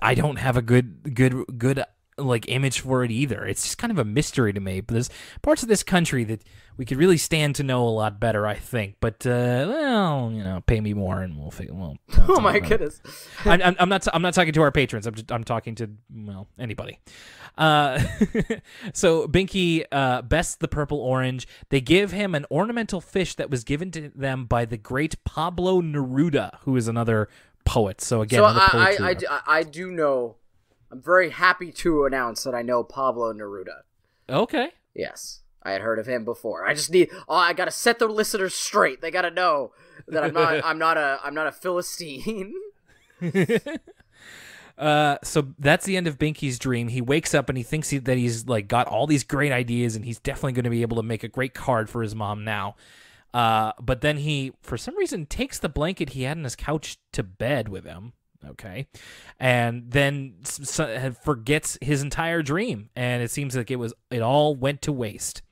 I don't have a good like image for it either. It's just kind of a mystery to me. But there's parts of this country that we could really stand to know a lot better, I think. But pay me more and we'll figure. Well,
oh my goodness,
I'm not talking to our patrons. I'm talking to anybody. So Binky bests the purple orange. They give him an ornamental fish that was given to them by the great Pablo Neruda, who is another poet. So again,
I do know I'm very happy to announce that I know Pablo Neruda.
Okay.
Yes, I had heard of him before. I just I gotta set the listeners straight. They gotta know that I'm not a Philistine.
So that's the end of Binky's dream. He wakes up and he thinks that he's like got all these great ideas and he's definitely going to be able to make a great card for his mom now. But then he, for some reason, takes the blanket he had on his couch to bed with him. Okay. And then forgets his entire dream. And it seems like it all went to waste.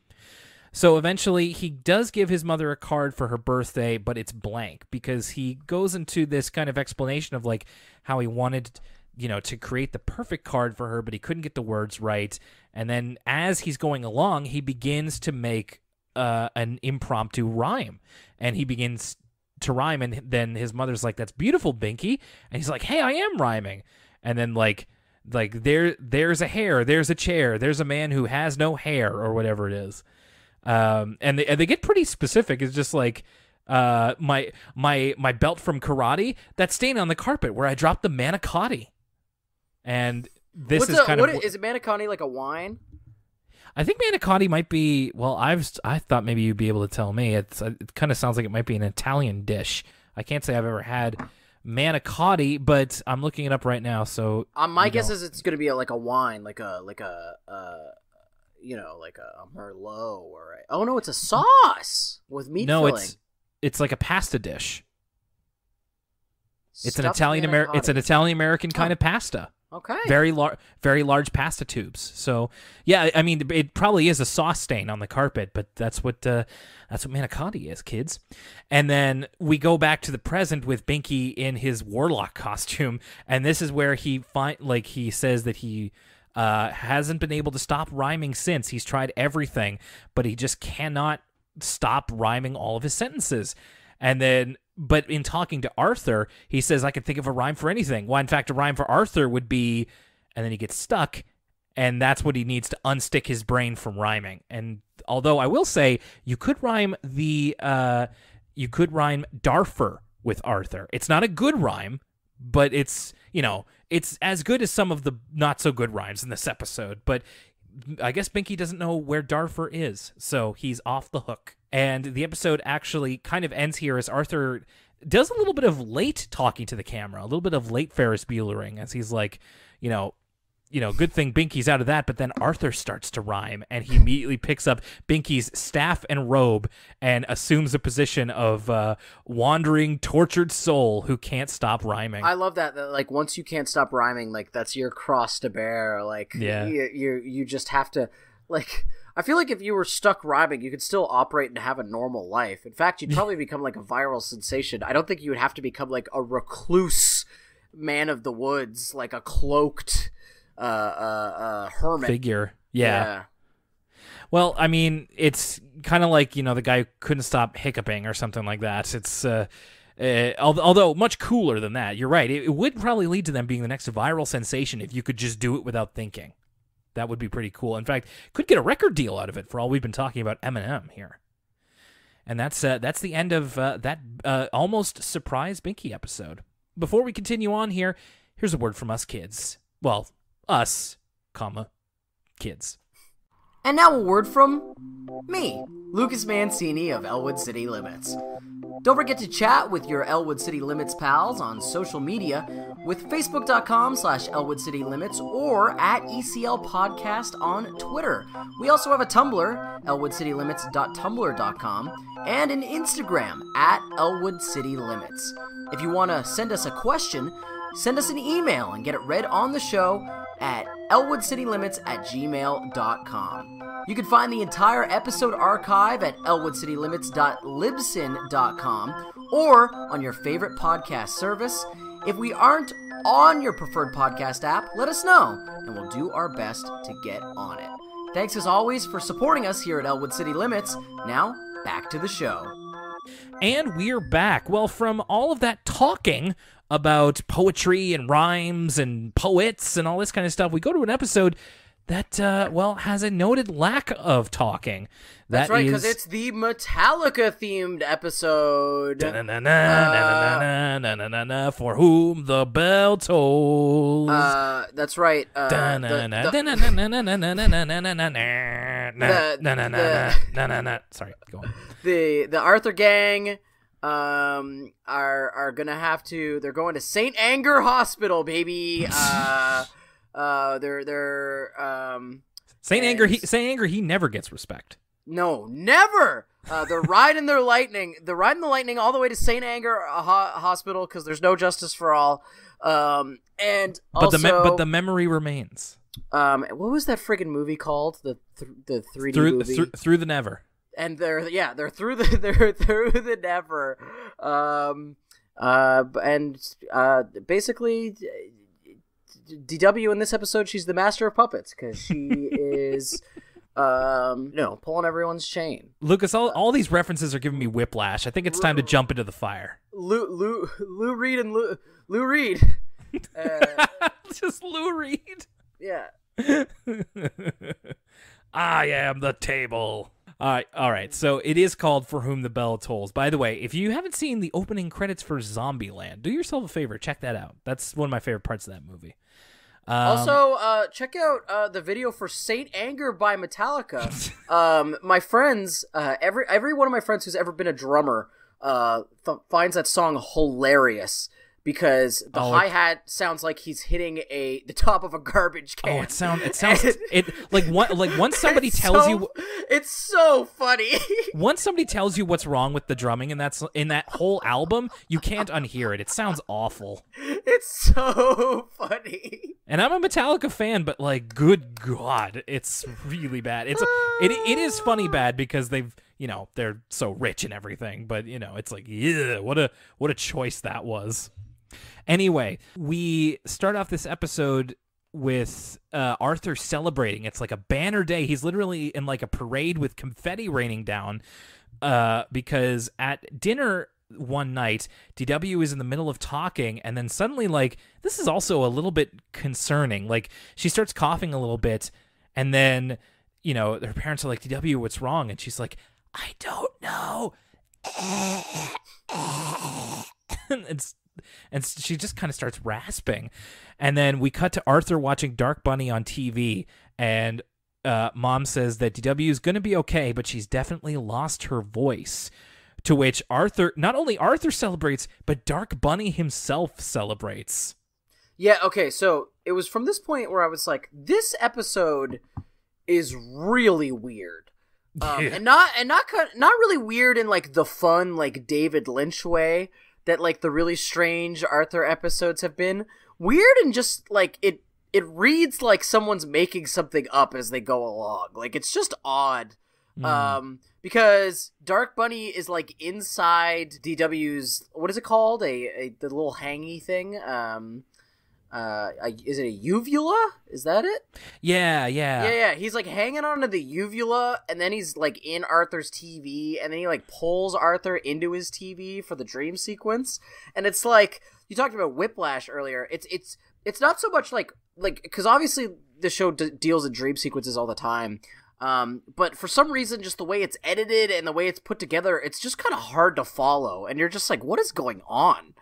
So eventually he does give his mother a card for her birthday, but it's blank because he goes into this kind of explanation of like how he wanted, to create the perfect card for her, but he couldn't get the words right. And then as he's going along, he begins to make an impromptu rhyme, and he begins to rhyme. And then his mother's like, "That's beautiful, Binky." And he's like, "Hey, I am rhyming." And then like there's a hair, there's a chair, there's a man who has no hair, or whatever it is. And they get pretty specific. It's just like, my belt from karate, that stain on the carpet where I dropped the manicotti. And this is
is it manicotti like a wine?
I think manicotti might be, well, I thought maybe you'd be able to tell me. It kind of sounds like it might be an Italian dish. I can't say I've ever had manicotti, but I'm looking it up right now. So
my guess is it's going to be like a wine, like a Merlot or oh no, it's a sauce with meat filling.
No, it's like a pasta dish. It's an
Stuffed
Italian American kind of pasta.
Okay.
Very large pasta tubes. So yeah, I mean, it probably is a sauce stain on the carpet, but that's what manicotti is, kids. And then we go back to the present with Binky in his warlock costume, and this is where he says that he hasn't been able to stop rhyming since. He's tried everything, but he just cannot stop rhyming all of his sentences. But in talking to Arthur, he says, "I can think of a rhyme for anything." Well, in fact, a rhyme for Arthur would be, and then he gets stuck, and that's what he needs to unstick his brain from rhyming. And although I will say, you could rhyme Darfur with Arthur. It's not a good rhyme, but it's as good as some of the not so good rhymes in this episode. But I guess Binky doesn't know where Darfur is, so he's off the hook. And the episode actually kind of ends here as Arthur does a little bit of late talking to the camera, a little bit of late Ferris Buellering, as he's like, good thing Binky's out of that. But then Arthur starts to rhyme, and he immediately picks up Binky's staff and robe and assumes a position of wandering, tortured soul who can't stop rhyming.
I love that. Like, once you can't stop rhyming, like, that's your cross to bear. Like,
yeah.
You just have to, like, I feel like if you were stuck rhyming, you could still operate and have a normal life. In fact, you'd probably become like a viral sensation. I don't think you would have to become like a recluse man of the woods, like a cloaked hermit
figure. Yeah. Well, I mean, it's kind of like, the guy who couldn't stop hiccuping or something like that. It's although much cooler than that. You're right. It would probably lead to them being the next viral sensation if you could just do it without thinking. That would be pretty cool. In fact, could get a record deal out of it for all we've been talking about Eminem here. And that's the end of that almost surprise Binky episode. Before we continue on here, here's a word from us kids. Well, us, kids.
And now a word from me, Lucas Mancini of Elwood City Limits. Don't forget to chat with your Elwood City Limits pals on social media with facebook.com/Elwood City Limits or at ECL Podcast on Twitter. We also have a Tumblr, elwoodcitylimits.tumblr.com, and an Instagram at Elwood City Limits. If you want to send us a question, send us an email and get it read on the show at elwoodcitylimits@gmail.com. You can find the entire episode archive at elwoodcitylimits.libsyn.com or on your favorite podcast service. If we aren't on your preferred podcast app, let us know, and we'll do our best to get on it. Thanks as always for supporting us here at Elwood City Limits. Now, back to the show.
And we're back. Well, from all of that talking about poetry and rhymes and poets and all this kind of stuff, we go to an episode that has a noted lack of talking.
That's right, because it's the Metallica themed episode.
For whom the bell tolls.
That's right.
Sorry, go on.
The Arthur gang are gonna have to. They're going to St. Anger Hospital, baby.
Saint Anger. He never gets respect.
No, never. They're riding the lightning all the way to St. Anger Hospital because there's no justice for all. And also,
but the memory remains.
What was that friggin' movie called? The 3D movie
through the Never.
And they're through the never. Basically, DW in this episode, she's the master of puppets because she is. Pulling everyone's chain.
Lucas, all these references are giving me whiplash. I think it's time to jump into the fire.
Lou Reed and Lou Reed.
Just Lou Reed.
Yeah.
I am the table. All right. So it is called For Whom the Bell Tolls. By the way, if you haven't seen the opening credits for Zombieland, do yourself a favor, check that out. That's one of my favorite parts of that movie.
Also, check out the video for Saint Anger by Metallica. My friends, every one of my friends who's ever been a drummer, finds that song hilarious because the hi-hat sounds like he's hitting the top of a garbage can.
Oh, it sounds once somebody tells you,
it's so funny.
Once somebody tells you what's wrong with the drumming, and that's in that whole album, you can't unhear it. It sounds awful.
It's so funny.
And I'm a Metallica fan, but like, good God, it's really bad. It is funny bad because they're so rich and everything, but it's like, yeah, what a choice that was. Anyway, we start off this episode with Arthur celebrating. It's like a banner day. He's literally in like a parade with confetti raining down because at dinner one night, DW is in the middle of talking, and then suddenly, like, this is also a little bit concerning. Like, she starts coughing a little bit, and then, her parents are like, DW, what's wrong? And she's like, I don't know. And she just kind of starts rasping. And then we cut to Arthur watching Dark Bunny on TV, and Mom says that DW is going to be okay, but she's definitely lost her voice. To which not only Arthur celebrates, but Dark Bunny himself celebrates.
Yeah, okay, so it was from this point where I was like, this episode is really weird. And not really weird in like the fun, like David Lynch way that like the really strange Arthur episodes have been. Weird and just like it reads like someone's making something up as they go along. Like it's just odd. Because Dark Bunny is like inside DW's, what is it called? The little hangy thing. Is it a uvula? Is that it?
Yeah.
He's like hanging onto the uvula, and then he's like in Arthur's TV, and then he like pulls Arthur into his TV for the dream sequence. And it's like, you talked about whiplash earlier. It's not so much like because obviously the show deals in dream sequences all the time. But for some reason, just the way it's edited and the way it's put together, it's just kind of hard to follow. And you're just like, what is going on?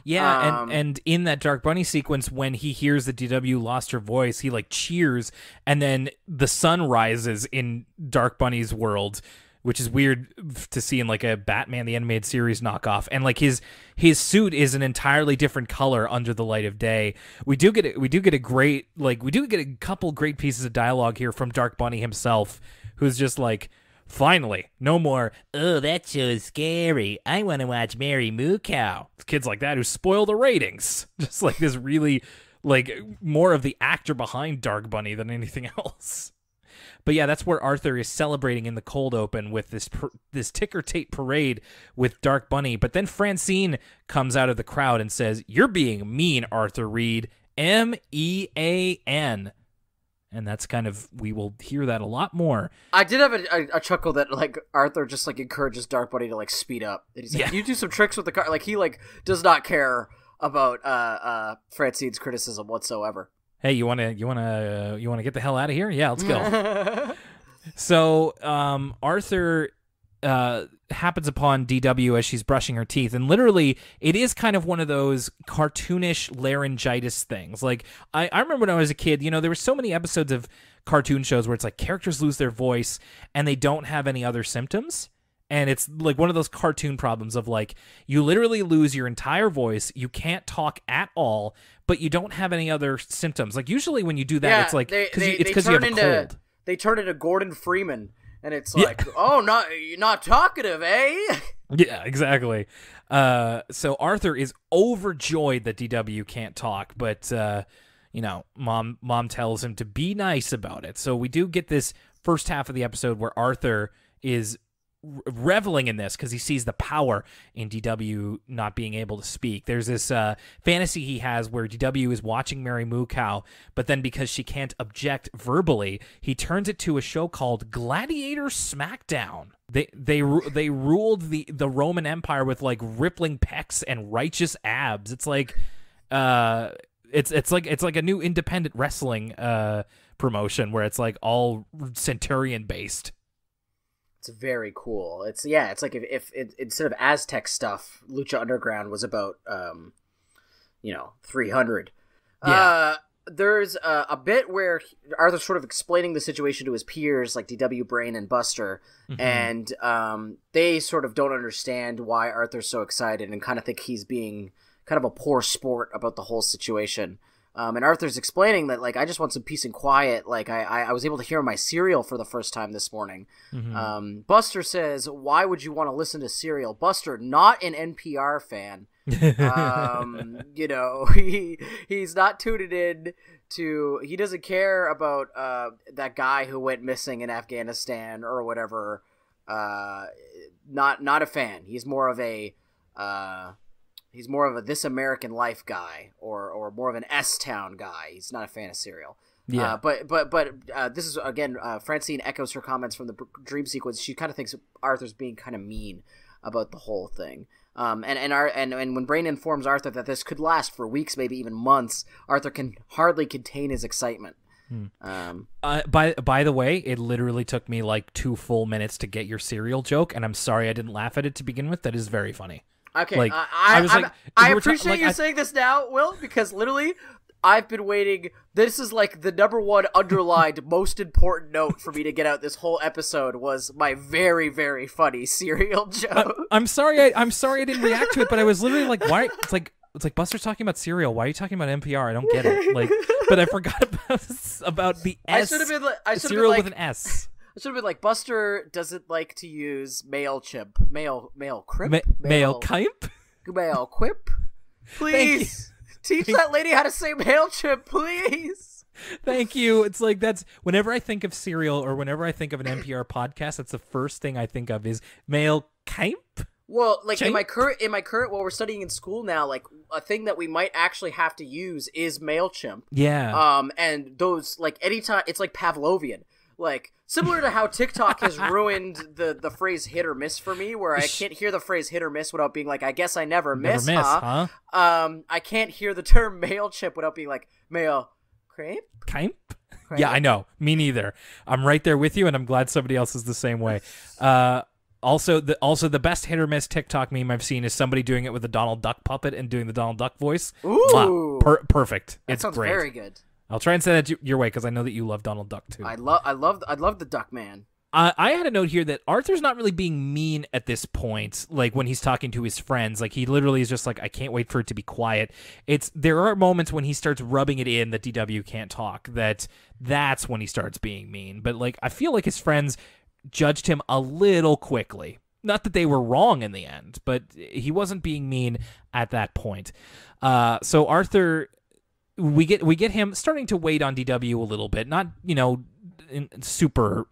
Yeah, and in that Dark Bunny sequence, when he hears that DW lost her voice, he like cheers, and then the sun rises in Dark Bunny's world, which is weird to see in like a Batman the Animated Series knockoff. And like his suit is an entirely different color under the light of day. We do get a couple great pieces of dialogue here from Dark Bunny himself, who's just like, finally, no more, oh, that show's scary, I want to watch Mary Moo Cow. Kids like that who spoil the ratings. Just like this really, like, more of the actor behind Dark Bunny than anything else. But yeah, that's where Arthur is celebrating in the cold open with this ticker tape parade with Dark Bunny. But then Francine comes out of the crowd and says, "You're being mean, Arthur Reed. MEAN." And that's kind of, we will hear that a lot more.
I did have a chuckle that like Arthur just like encourages Dark Bunny to like speed up. And he's like, you do some tricks with the car. Like he like does not care about Francine's criticism whatsoever.
Hey, you wanna get the hell out of here? Yeah, let's go. So Arthur happens upon DW as she's brushing her teeth, and literally it is kind of one of those cartoonish laryngitis things. Like I remember when I was a kid, you know, there were so many episodes of cartoon shows where it's like characters lose their voice and they don't have any other symptoms. And it's like one of those cartoon problems of like, you literally lose your entire voice, you can't talk at all, but you don't have any other symptoms. Like usually when you do that, it's like because you have a cold.
They turn into Gordon Freeman, and it's like, oh, you're not talkative, eh?
Yeah, exactly. So Arthur is overjoyed that DW can't talk, but you know, mom tells him to be nice about it. So we do get this first half of the episode where Arthur is reveling in this because he sees the power in DW not being able to speak. There's this fantasy he has where DW is watching Mary Moo Cow, but then because she can't object verbally, he turns it to a show called Gladiator Smackdown. They ruled the Roman Empire with like rippling pecs and righteous abs. It's like it's like a new independent wrestling promotion where it's like all centurion based.
It's very cool. It's like if instead of Aztec stuff, Lucha Underground was about 300.
Yeah.
There's a bit where Arthur's sort of explaining the situation to his peers, like DW, Brain, and Buster, and they sort of don't understand why Arthur's so excited and kind of think he's being kind of a poor sport about the whole situation. And Arthur's explaining that, like, I just want some peace and quiet. Like, I was able to hear my Serial for the first time this morning. Buster says, why would you want to listen to Serial? Buster, not an NPR fan. You know, he's not tuned in to, he doesn't care about that guy who went missing in Afghanistan or whatever. Not a fan. He's more of a This American Life guy or more of an S-Town guy. He's not a fan of Serial.
Yeah.
But this is, again, Francine echoes her comments from the dream sequence. She kind of thinks Arthur's being kind of mean about the whole thing. And when Brain informs Arthur that this could last for weeks, maybe even months, Arthur can hardly contain his excitement.
By the way, it literally took me like 2 full minutes to get your Serial joke, and I'm sorry I didn't laugh at it to begin with. That is very funny.
Okay,
like,
I appreciate you saying this now, Will, because literally I've been waiting. This is like the number one underlined most important note for me to get out this whole episode was my very, very funny Serial joke.
I'm sorry I didn't react to it, but I was literally like, why? It's like Buster's talking about Serial. Why are you talking about NPR? I don't get it. Like, but I forgot about the S. I should have been with an S.
It should have been like, Buster doesn't like to use Mailcimp. Mailcimp? Mailquip? Please! Teach that lady how to say Mailchimp, please!
Thank you. It's like, that's, whenever I think of Serial or whenever I think of an NPR podcast, that's the first thing I think of is Mailcimp?
Well, like, in my current, while we're studying in school now, like, a thing that we might actually have to use is Mailchimp.
Yeah.
And those, like, anytime, it's like Pavlovian. Like, similar to how TikTok has ruined the phrase hit or miss for me, where I can't hear the phrase hit or miss without being like, I guess I never miss, huh? I can't hear the term Mailchimp without being like, Mail crepe?
Yeah, I know. Me neither. I'm right there with you, and I'm glad somebody else is the same way. Also, the best hit or miss TikTok meme I've seen is somebody doing it with a Donald Duck puppet and doing the Donald Duck voice.
Ooh,
perfect.
That
it's
sounds
great.
Very good.
I'll try and send that your way because I know that you love Donald Duck too.
I love the Duck Man.
I had a note here that Arthur's not really being mean at this point, like when he's talking to his friends. Like, he literally is just like, I can't wait for it to be quiet. There are moments when he starts rubbing it in that DW can't talk, that's when he starts being mean. But like, I feel like his friends judged him a little quickly. Not that they were wrong in the end, but he wasn't being mean at that point. So Arthur, we get him starting to wait on DW a little bit, not, super,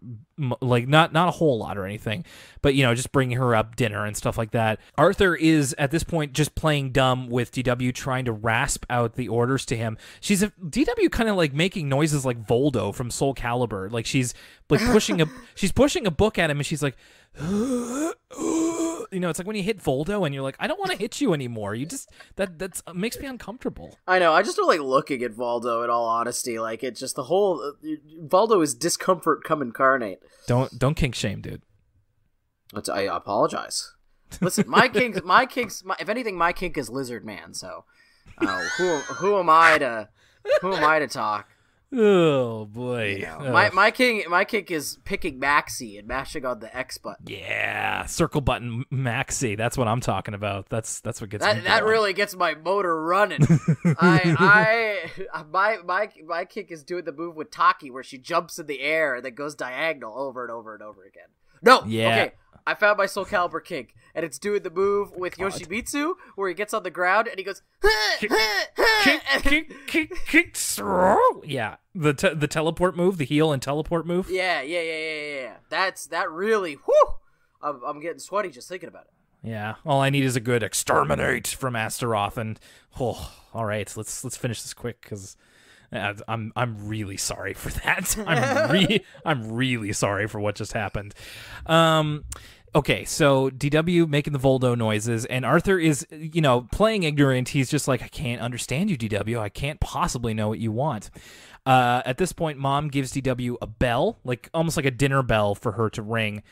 like, not a whole lot or anything, but, just bringing her up dinner and stuff like that. Arthur is at this point just playing dumb with DW, trying to rasp out the orders to him. DW kind of like making noises like Voldo from Soul Calibur. Like, she's like pushing a book at him, and she's like, it's like when you hit Voldo and you're like, I don't want to hit you anymore. You just that's makes me uncomfortable.
I know. I just don't like looking at Voldo. In all honesty, like it just the whole Voldo is discomfort come incarnate.
Don't kink shame, dude.
I apologize. Listen, my kinks. If anything, my kink is lizard man. So, who am I to talk?
Oh boy,
my kink is picking Maxi and mashing on the X button.
Yeah, circle button Maxi. That's what I'm talking about. That's what gets me
that
going.
really gets my motor running. My kink is doing the move with Taki where she jumps in the air and then goes diagonal over and over and over again. No,
yeah.
Okay. I found my Soul Calibur kink, and it's doing the move with Yoshimitsu, where he gets on the ground and he goes,
kick, throw. Yeah, the teleport move, the heal and teleport move.
Yeah. That really, whoo! I'm getting sweaty just thinking about it.
Yeah, all I need is a good exterminate from Astaroth, and all right, let's finish this quick because I'm really sorry for that. I'm really sorry for what just happened. Okay, so DW making the Voldo noises, and Arthur is, playing ignorant. He's just like, I can't understand you, DW. I can't possibly know what you want. At this point, Mom gives DW a bell, like almost like a dinner bell for her to ring,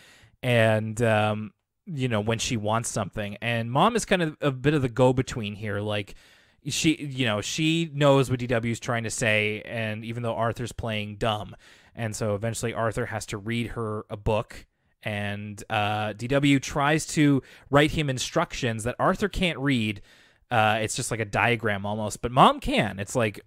and when she wants something. And Mom is kind of a bit of the go-between here, like she knows what DW is trying to say, and even though Arthur's playing dumb, and so eventually Arthur has to read her a book. And DW tries to write him instructions that Arthur can't read. It's just like a diagram almost, but Mom can. It's like,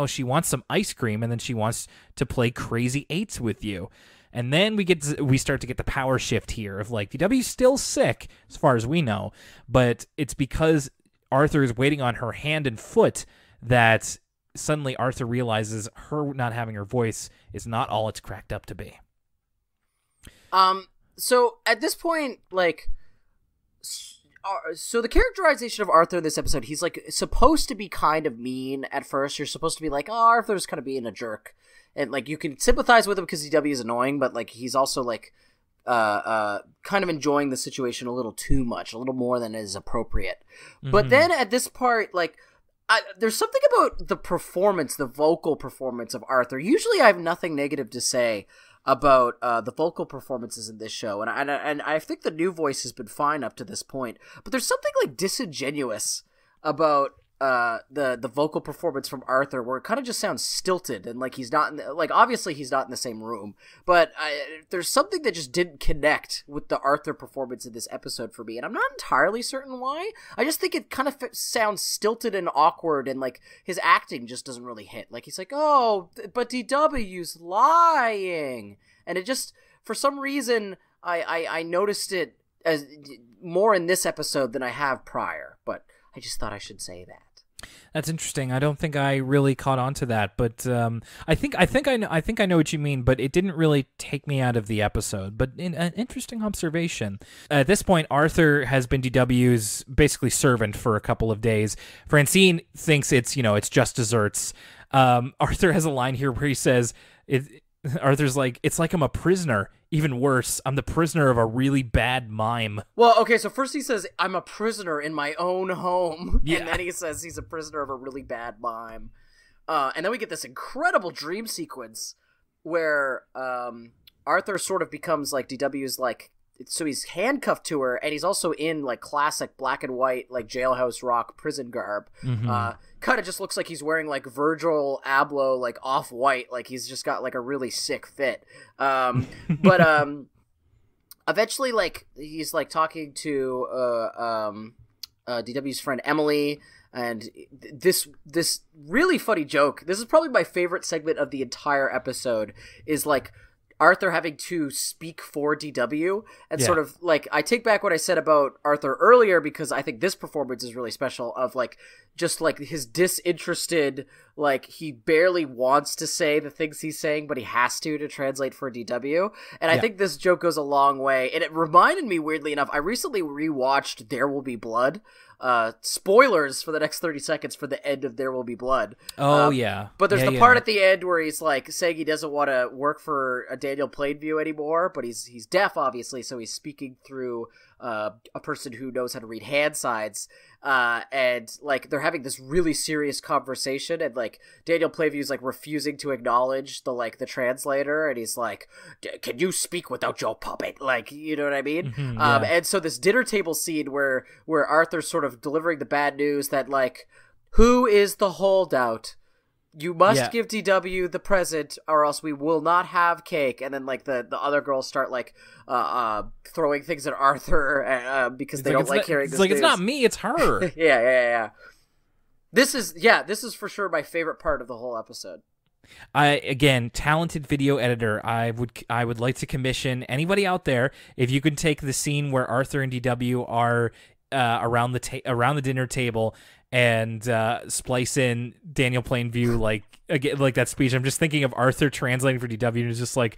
she wants some ice cream, and then she wants to play Crazy Eights with you. And then we start to get the power shift here of like, DW's still sick, as far as we know, but it's because Arthur is waiting on her hand and foot that suddenly Arthur realizes her not having her voice is not all it's cracked up to be.
So at this point, like, so the characterization of Arthur in this episode, he's like supposed to be kind of mean at first. You're supposed to be like, oh, Arthur's kind of being a jerk, and like you can sympathize with him because DW is annoying, but like he's also like, kind of enjoying the situation a little too much, a little more than is appropriate. Mm-hmm. But then at this part, like, there's something about the performance, the vocal performance of Arthur. Usually, I have nothing negative to say about the vocal performances in this show, and I think the new voice has been fine up to this point, but there's something like disingenuous about the vocal performance from Arthur, where it kind of just sounds stilted, and like he's not obviously he's not in the same room, but there's something that just didn't connect with the Arthur performance in this episode for me, and I'm not entirely certain why. I just think it kind of sounds stilted and awkward, and like his acting just doesn't really hit. Like he's like, oh, but DW's lying, and it just, for some reason, I noticed it as more in this episode than I have prior, but I just thought I should say that.
That's interesting. I don't think I really caught on to that, but I think I know what you mean. But it didn't really take me out of the episode. But an interesting observation. At this point, Arthur has been DW's basically servant for a couple of days. Francine thinks it's just desserts. Arthur has a line here where he says, Arthur's like, it's like I'm a prisoner. Even worse, I'm the prisoner of a really bad mime.
Well, okay, so first he says, I'm a prisoner in my own home. Yeah. And then he says he's a prisoner of a really bad mime. And then we get this incredible dream sequence where Arthur sort of becomes like DW's like, so he's handcuffed to her, and he's also in like classic black and white, like Jailhouse Rock prison garb. Mm-hmm. Kind of just looks like he's wearing like Virgil Abloh, like off-white, like he's just got like a really sick fit. But eventually, like he's like talking to DW's friend Emily, and this really funny joke. This is probably my favorite segment of the entire episode. Is like Arthur having to speak for DW, and sort of like, I take back what I said about Arthur earlier, because I think this performance is really special, of like just like his disinterested, like he barely wants to say the things he's saying, but he has to translate for DW. And I think this joke goes a long way, and it reminded me, weirdly enough, I recently rewatched There Will Be Blood. Spoilers for the next 30 seconds for the end of There Will Be Blood.
Oh, yeah.
But there's the part at the end where he's like saying he doesn't want to work for a Daniel Plainview anymore, but he's deaf, obviously, so he's speaking through a person who knows how to read hand signs, and like they're having this really serious conversation, and like Daniel Playview's like refusing to acknowledge the translator, and he's like, "Can you speak without your puppet?" Like, you know what I mean? And so this dinner table scene where Arthur's sort of delivering the bad news that like, who is the holdout? You must give DW the present, or else we will not have cake. And then, like, the other girls start, like, throwing things at Arthur because they don't like hearing this news.
It's not me, it's her.
Yeah. This is for sure my favorite part of the whole episode.
Again, talented video editor. I would like to commission anybody out there, if you could take the scene where Arthur and DW are around the dinner table and splice in Daniel Plainview like that speech. I'm just thinking of Arthur translating for DW, and it's just like,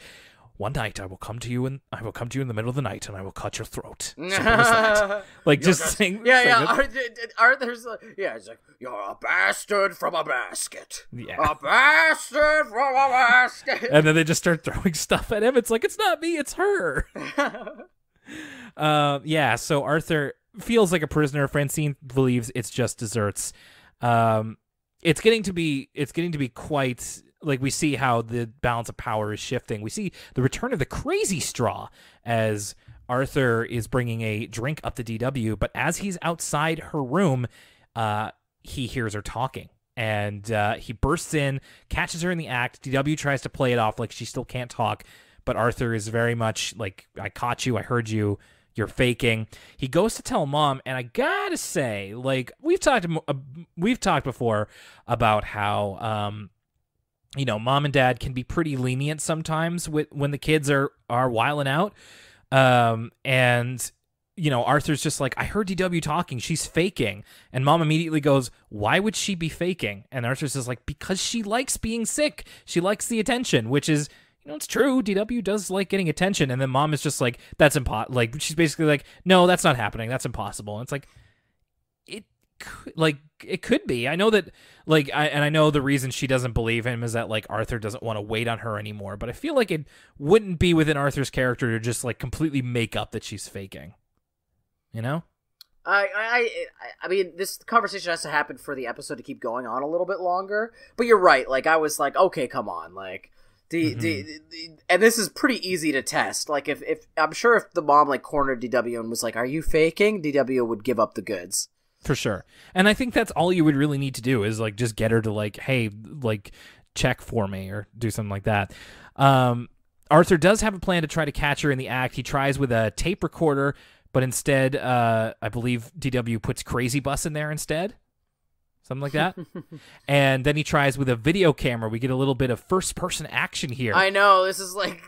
"One night I will come to you in the middle of the night, and I will cut your throat." Simple as that. Like, just saying.
Arthur's it's like, "You're a bastard from a basket."
Yeah.
A bastard from a basket.
And then they just start throwing stuff at him. It's like, it's not me, it's her. So Arthur feels like a prisoner. Francine believes it's just desserts. It's getting to be quite, like, we see how the balance of power is shifting. We see the return of the crazy straw as Arthur is bringing a drink up to DW, but as he's outside her room, he hears her talking. And he bursts in, catches her in the act. DW tries to play it off like she still can't talk, but Arthur is very much like, "I caught you, I heard you, you're faking." He goes to tell Mom, and I gotta say, like, we've talked before about how Mom and Dad can be pretty lenient sometimes when the kids are wilding out, and Arthur's just like, "I heard DW talking, she's faking," and Mom immediately goes, "Why would she be faking?" And Arthur's just like, "Because she likes being sick, she likes the attention," which is, it's true. DW does like getting attention. And then Mom is just like, "That's impossible." Like, she's basically like, "No, that's not happening. That's impossible." And it's like, it could be. I know that, like, I know the reason she doesn't believe him is that, like, Arthur doesn't want to wait on her anymore. But I feel like it wouldn't be within Arthur's character to just, like, completely make up that she's faking. You know?
I mean, this conversation has to happen for the episode to keep going on a little bit longer. But you're right. Like, I was like, okay, come on, like. And this is pretty easy to test. Like, if I'm sure if the mom like cornered DW and was like, "Are you faking?" DW would give up the goods
for sure. And I think that's all you would really need to do is like just get her to like, "Hey, like, check for me," or do something like that. Arthur does have a plan to try to catch her in the act. He tries with a tape recorder, but instead, I believe DW puts Crazy Bus in there instead. Something like that. And then he tries with a video camera. We get a little bit of first-person action here.
I know. This is like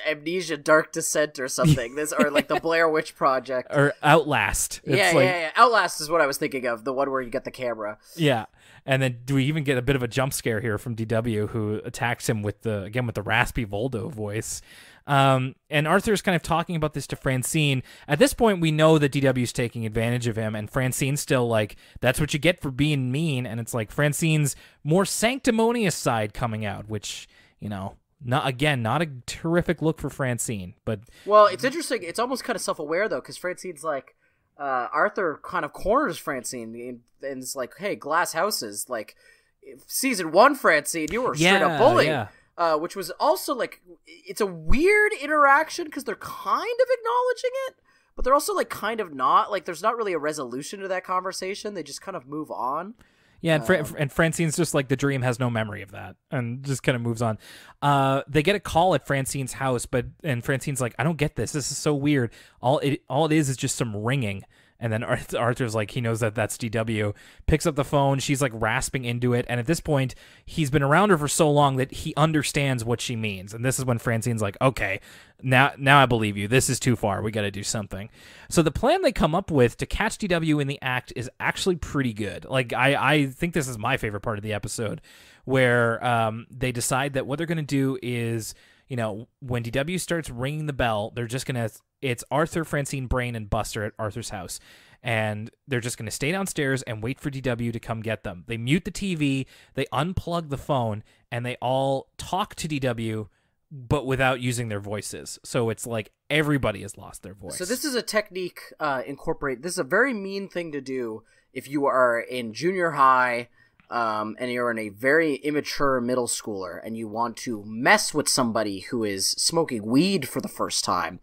Amnesia Dark Descent or something. Or like the Blair Witch Project.
Or Outlast.
Yeah. Outlast is what I was thinking of. The one where you get the camera.
Yeah. And then do we even get a bit of a jump scare here from DW, who attacks him with the raspy Voldo voice. And Arthur's kind of talking about this to Francine. At this point, we know that DW's taking advantage of him, and Francine's still like, "That's what you get for being mean." And it's like Francine's more sanctimonious side coming out, which, not a terrific look for Francine. But
well, it's interesting. It's almost kind of self-aware though, because Francine's like, Arthur kind of corners Francine and is like, "Hey, glass houses, like, season 1, Francine, you were straight up bullying."
Yeah.
Which was also, like, it's a weird interaction because they're kind of acknowledging it, but they're also, like, kind of not. Like, there's not really a resolution to that conversation. They just kind of move on.
Yeah, and Francine's just like, the dream has no memory of that, and just kind of moves on. They get a call at Francine's house, and Francine's like, "I don't get this. This is so weird. All it is just some ringing." And then Arthur's like, he knows that that's DW, picks up the phone. She's like rasping into it. And at this point, he's been around her for so long that he understands what she means. And this is when Francine's like, "Okay, now I believe you. This is too far. We got to do something." So the plan they come up with to catch DW in the act is actually pretty good. Like, I think this is my favorite part of the episode, where they decide that what they're going to do is, when DW starts ringing the bell, they're just going to, it's Arthur, Francine, Brain, and Buster at Arthur's house. And they're just going to stay downstairs and wait for DW to come get them. They mute the TV, they unplug the phone, and they all talk to DW but without using their voices. So it's like everybody has lost their voice.
So this is a technique this is a very mean thing to do if you are in junior high and you're in a very immature middle schooler and you want to mess with somebody who is smoking weed for the first time.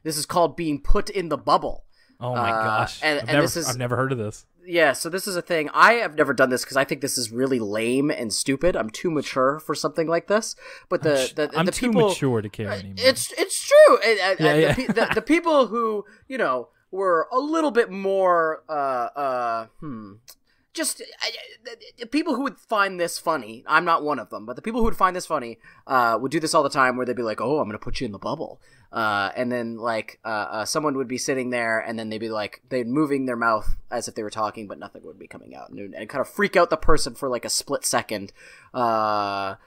This is called being put in the bubble.
Oh my gosh. I've never heard of this.
Yeah, so this is a thing. I have never done this because I think this is really lame and stupid. I'm too mature for something like this. But
I'm too mature to care anymore.
It's true. The people who, you know, were a little bit more people who would find this funny. I'm not one of them, but the people who would find this funny would do this all the time, where they'd be like, "Oh, I'm going to put you in the bubble," and then like someone would be sitting there, and then they'd be like, they'd moving their mouth as if they were talking, but nothing would be coming out, and kind of freak out the person for like a split second. But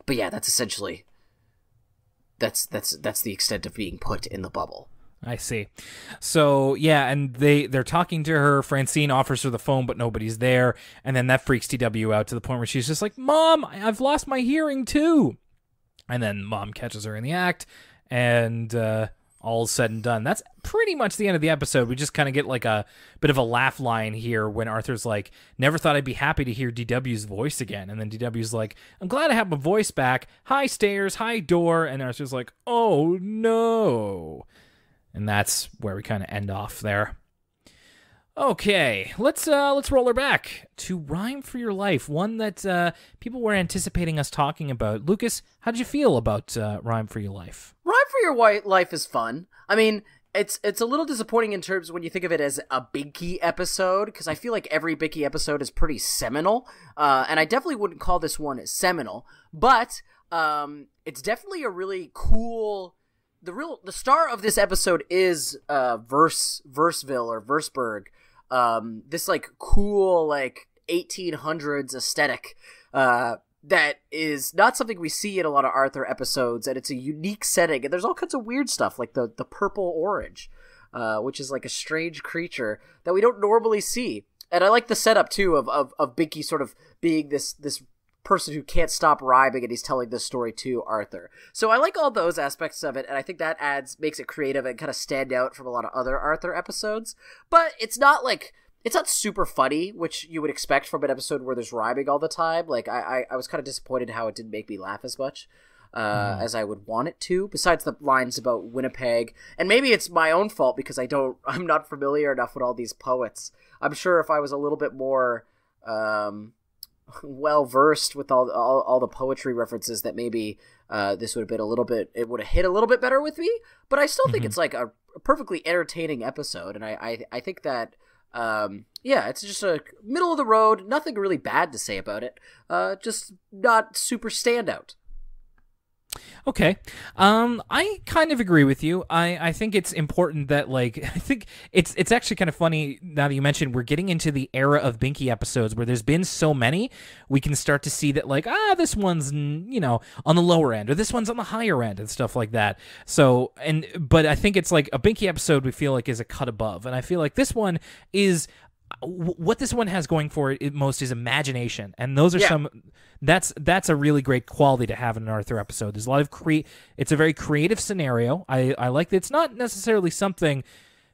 yeah, that's essentially that's the extent of being put in the bubble.
I see. So, yeah, and they're talking to her. Francine offers her the phone, but nobody's there. And then that freaks TW out to the point where she's just like, "Mom, I've lost my hearing too." And then Mom catches her in the act, and all's said and done. That's pretty much the end of the episode. We just kind of get like a bit of a laugh line here when Arthur's like, "Never thought I'd be happy to hear DW's voice again." And then DW's like, "I'm glad I have my voice back. Hi, stairs. Hi, door." And Arthur's like, "Oh, no." And that's where we kind of end off there. Okay, let's roll her back to Rhyme for Your Life, one that people were anticipating us talking about. Lucas, how did you feel about Rhyme for Your Life?
Rhyme for Your Life is fun. I mean, it's a little disappointing in terms when you think of it as a Binky episode, because I feel like every Binky episode is pretty seminal, and I definitely wouldn't call this one seminal, but it's definitely a really cool... The star of this episode is Verseville or Verseburg. This like cool like 1800s aesthetic that is not something we see in a lot of Arthur episodes, and it's a unique setting. And there's all kinds of weird stuff like the purple orange, which is like a strange creature that we don't normally see. And I like the setup too of Binky sort of being this person who can't stop rhyming, and he's telling this story to Arthur. So I like all those aspects of it, and I think that makes it creative and kind of stand out from a lot of other Arthur episodes. But it's not super funny, which you would expect from an episode where there's rhyming all the time. Like I was kind of disappointed how it didn't make me laugh as much as I would want it to, besides the lines about Winnipeg. And maybe it's my own fault because I'm not familiar enough with all these poets. I'm sure if I was a little bit more well versed with all the poetry references, that maybe this would have been it would have hit a little bit better with me. But I still think it's like a perfectly entertaining episode, and I think that it's just a middle of the road, nothing really bad to say about it, just not super standout.
Okay. I kind of agree with you. I think it's important that, like, I think it's actually kind of funny now that you mentioned we're getting into the era of Binky episodes where there's been so many, we can start to see that, like, this one's, on the lower end, or this one's on the higher end and stuff like that. So, but I think it's like a Binky episode we feel like is a cut above. And I feel like this one is... What this one has going for it most is imagination, and those are that's a really great quality to have in an Arthur episode. There's a lot of it's a very creative scenario. I like that it's not necessarily something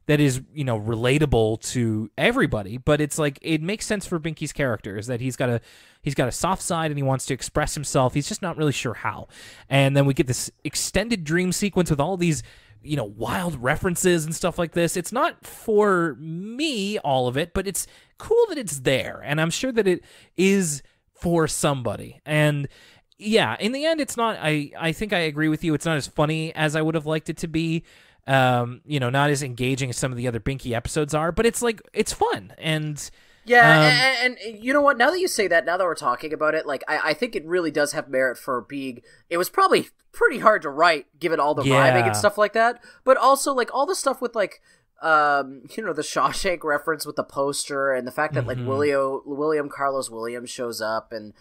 that is relatable to everybody, but it's like it makes sense for Binky's character, is that he's got a soft side and he wants to express himself. He's just not really sure how. And then we get this extended dream sequence with all these wild references and stuff like this. It's not for me, all of it, but it's cool that it's there, and I'm sure that it is for somebody. And yeah, in the end, it's not, I think I agree with you, it's not as funny as I would have liked it to be, not as engaging as some of the other Binky episodes are, but it's like, it's fun, and...
Yeah, and you know what? Now that you say that, now that we're talking about it, like I think it really does have merit for being. It was probably pretty hard to write, given all the rhyming and stuff like that. But also, like all the stuff with like, the Shawshank reference with the poster, and the fact that like William Carlos Williams shows up, and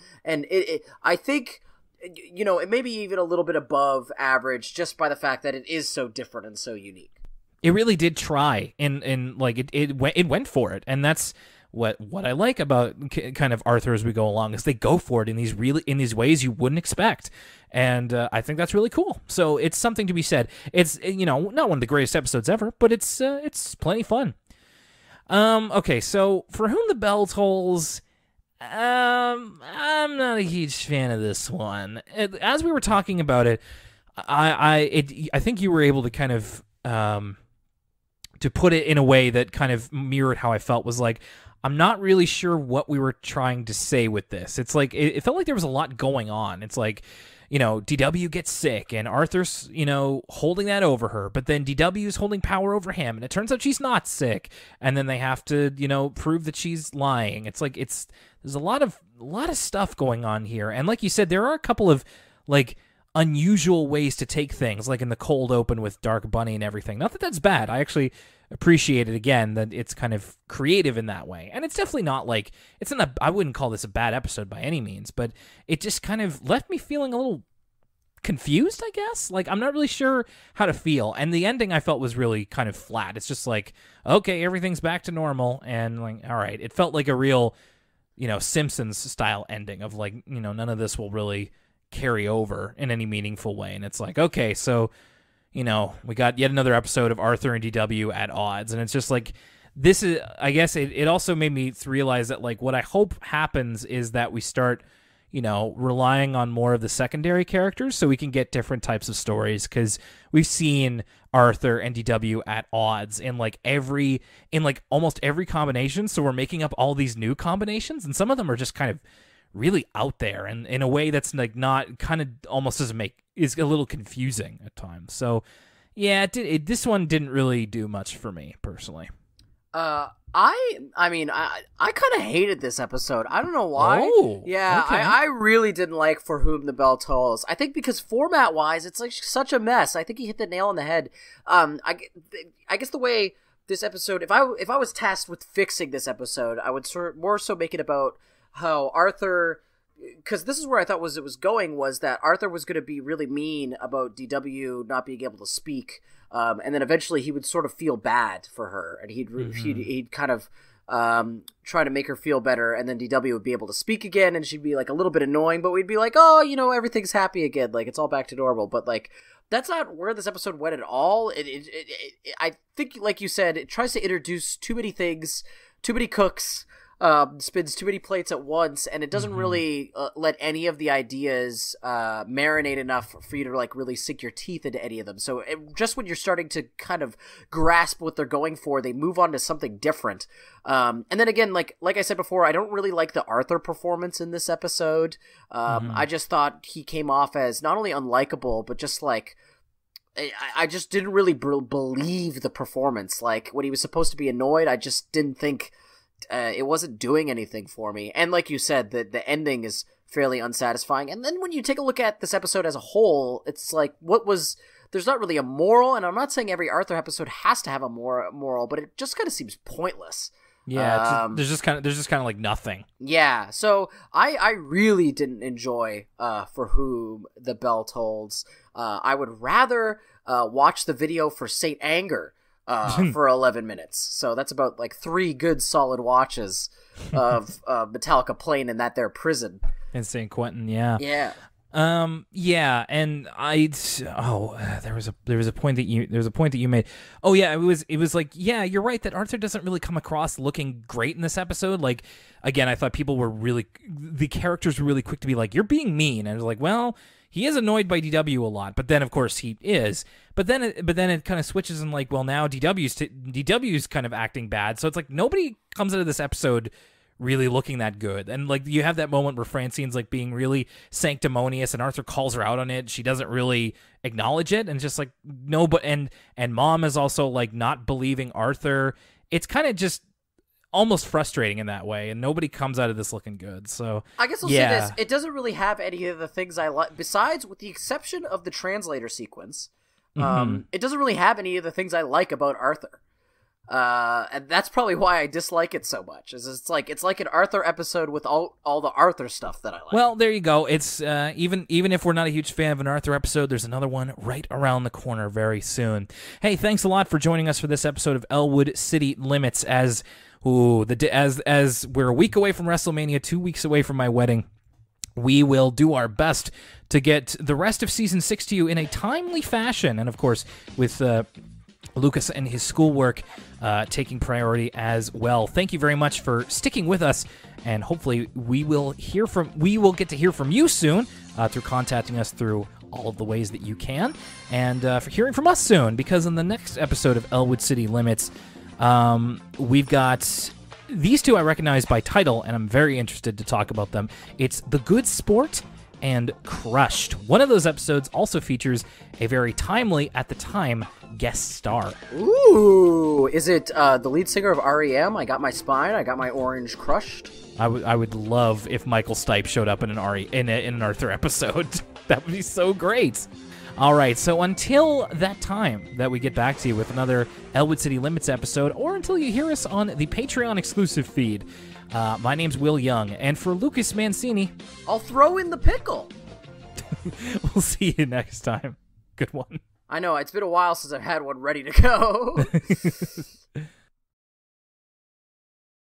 I think, it may be even a little bit above average just by the fact that it is so different and so unique.
It really did try, and like it went for it, and that's what I like about kind of Arthur as we go along is they go for it in these ways you wouldn't expect, and I think that's really cool. So it's something to be said. It's not one of the greatest episodes ever, but it's plenty fun. Okay, so For Whom the Bell Tolls, I'm not a huge fan of this one. As we were talking about it, I think you were able to kind of to put it in a way that kind of mirrored how I felt. Was like, I'm not really sure what we were trying to say with this. It's like it felt like there was a lot going on. It's like, DW gets sick and Arthur's, holding that over her, but then DW's holding power over him, and it turns out she's not sick, and then they have to, prove that she's lying. It's like there's a lot of stuff going on here, and like you said, there are a couple of like unusual ways to take things, like in the cold open with Dark Bunny and everything. Not that that's bad. I actually appreciate it again that it's kind of creative in that way, and it's definitely not like I wouldn't call this a bad episode by any means, but it just kind of left me feeling a little confused, I guess. Like, I'm not really sure how to feel, and the ending I felt was really kind of flat. It's just like, okay, everything's back to normal, and like, all right. It felt like a real Simpsons style ending of like, none of this will really carry over in any meaningful way, and it's like, okay, so we got yet another episode of Arthur and DW at odds, and it's just like, this is, I guess it also made me realize that like what I hope happens is that we start relying on more of the secondary characters so we can get different types of stories, because we've seen Arthur and DW at odds in almost every combination, so we're making up all these new combinations, and some of them are just kind of really out there and in a way that's like not kind of almost is a little confusing at times. So yeah, this one didn't really do much for me personally.
I mean, I kind of hated this episode. I don't know why.
Oh,
yeah,
okay.
I really didn't like For Whom the Bell Tolls. I think because format-wise, it's like such a mess. I think he hit the nail on the head. I guess the way this episode, if I was tasked with fixing this episode, I would more so make it about how Arthur, because this is where I thought it was going, was that Arthur was going to be really mean about DW not being able to speak, and then eventually he would sort of feel bad for her, and he'd kind of try to make her feel better, and then DW would be able to speak again, and she'd be like a little bit annoying, but we'd be like, oh, everything's happy again, like it's all back to normal. But like, that's not where this episode went at all. I think, like you said, it tries to introduce too many things, too many cooks, spins too many plates at once, and it doesn't really let any of the ideas marinate enough for you to like really sink your teeth into any of them. So just when you're starting to kind of grasp what they're going for, they move on to something different. And then again, like I said before, I don't really like the Arthur performance in this episode. I just thought he came off as not only unlikable, but just like, I just didn't really believe the performance. Like, when he was supposed to be annoyed, I just didn't think it wasn't doing anything for me. And like you said, the ending is fairly unsatisfying. And then when you take a look at this episode as a whole, it's like, there's not really a moral, and I'm not saying every Arthur episode has to have a moral, but it just kind of seems pointless.
Yeah, there's just kind of like nothing.
Yeah, so I really didn't enjoy For Whom the Bell Tolls. I would rather watch the video for Saint Anger for 11 minutes. So that's about like 3 good solid watches of Metallica playing in that there prison
in St. Quentin. Yeah.
Yeah.
Yeah, and there was a point that you made. Oh yeah, it was like, yeah, you're right that Arthur doesn't really come across looking great in this episode. Like, again, I thought the characters were really quick to be like, you're being mean, and I was like, well, he is annoyed by DW a lot, but then of course he is. But then it kind of switches and like, well, now DW's kind of acting bad. So it's like nobody comes out of this episode really looking that good. And like, you have that moment where Francine's like being really sanctimonious and Arthur calls her out on it. She doesn't really acknowledge it, and just like, no, but and Mom is also like not believing Arthur. It's kind of just almost frustrating in that way, and nobody comes out of this looking good. So
I guess I'll say this, it doesn't really have any of the things I like, besides with the exception of the translator sequence. It doesn't really have any of the things I like about Arthur. And that's probably why I dislike it so much. It's like an Arthur episode with all the Arthur stuff that I like.
Well, there you go. It's even if we're not a huge fan of an Arthur episode, there's another one right around the corner very soon. Hey, thanks a lot for joining us for this episode of Elwood City Limits, as Ooh, as we're a week away from WrestleMania, 2 weeks away from my wedding, we will do our best to get the rest of Season 6 to you in a timely fashion. And, of course, with Lucas and his schoolwork taking priority as well. Thank you very much for sticking with us, and hopefully we will get to hear from you soon through contacting us through all of the ways that you can, and for hearing from us soon, because in the next episode of Elwood City Limits, we've got these two I recognize by title, and I'm very interested to talk about them. It's The Good Sport and Crushed. One of those episodes also features a very timely, at the time, guest star.
Ooh, is it the lead singer of REM? I Got My Spine, I Got My Orange Crushed.
I would love if Michael Stipe showed up in an Arthur episode. That would be so great. All right, so until that time that we get back to you with another Elwood City Limits episode, or until you hear us on the Patreon exclusive feed, my name's Will Young, and for Lucas Mancini,
I'll throw in the pickle.
We'll see you next time. Good one.
I know, it's been a while since I've had one ready to go.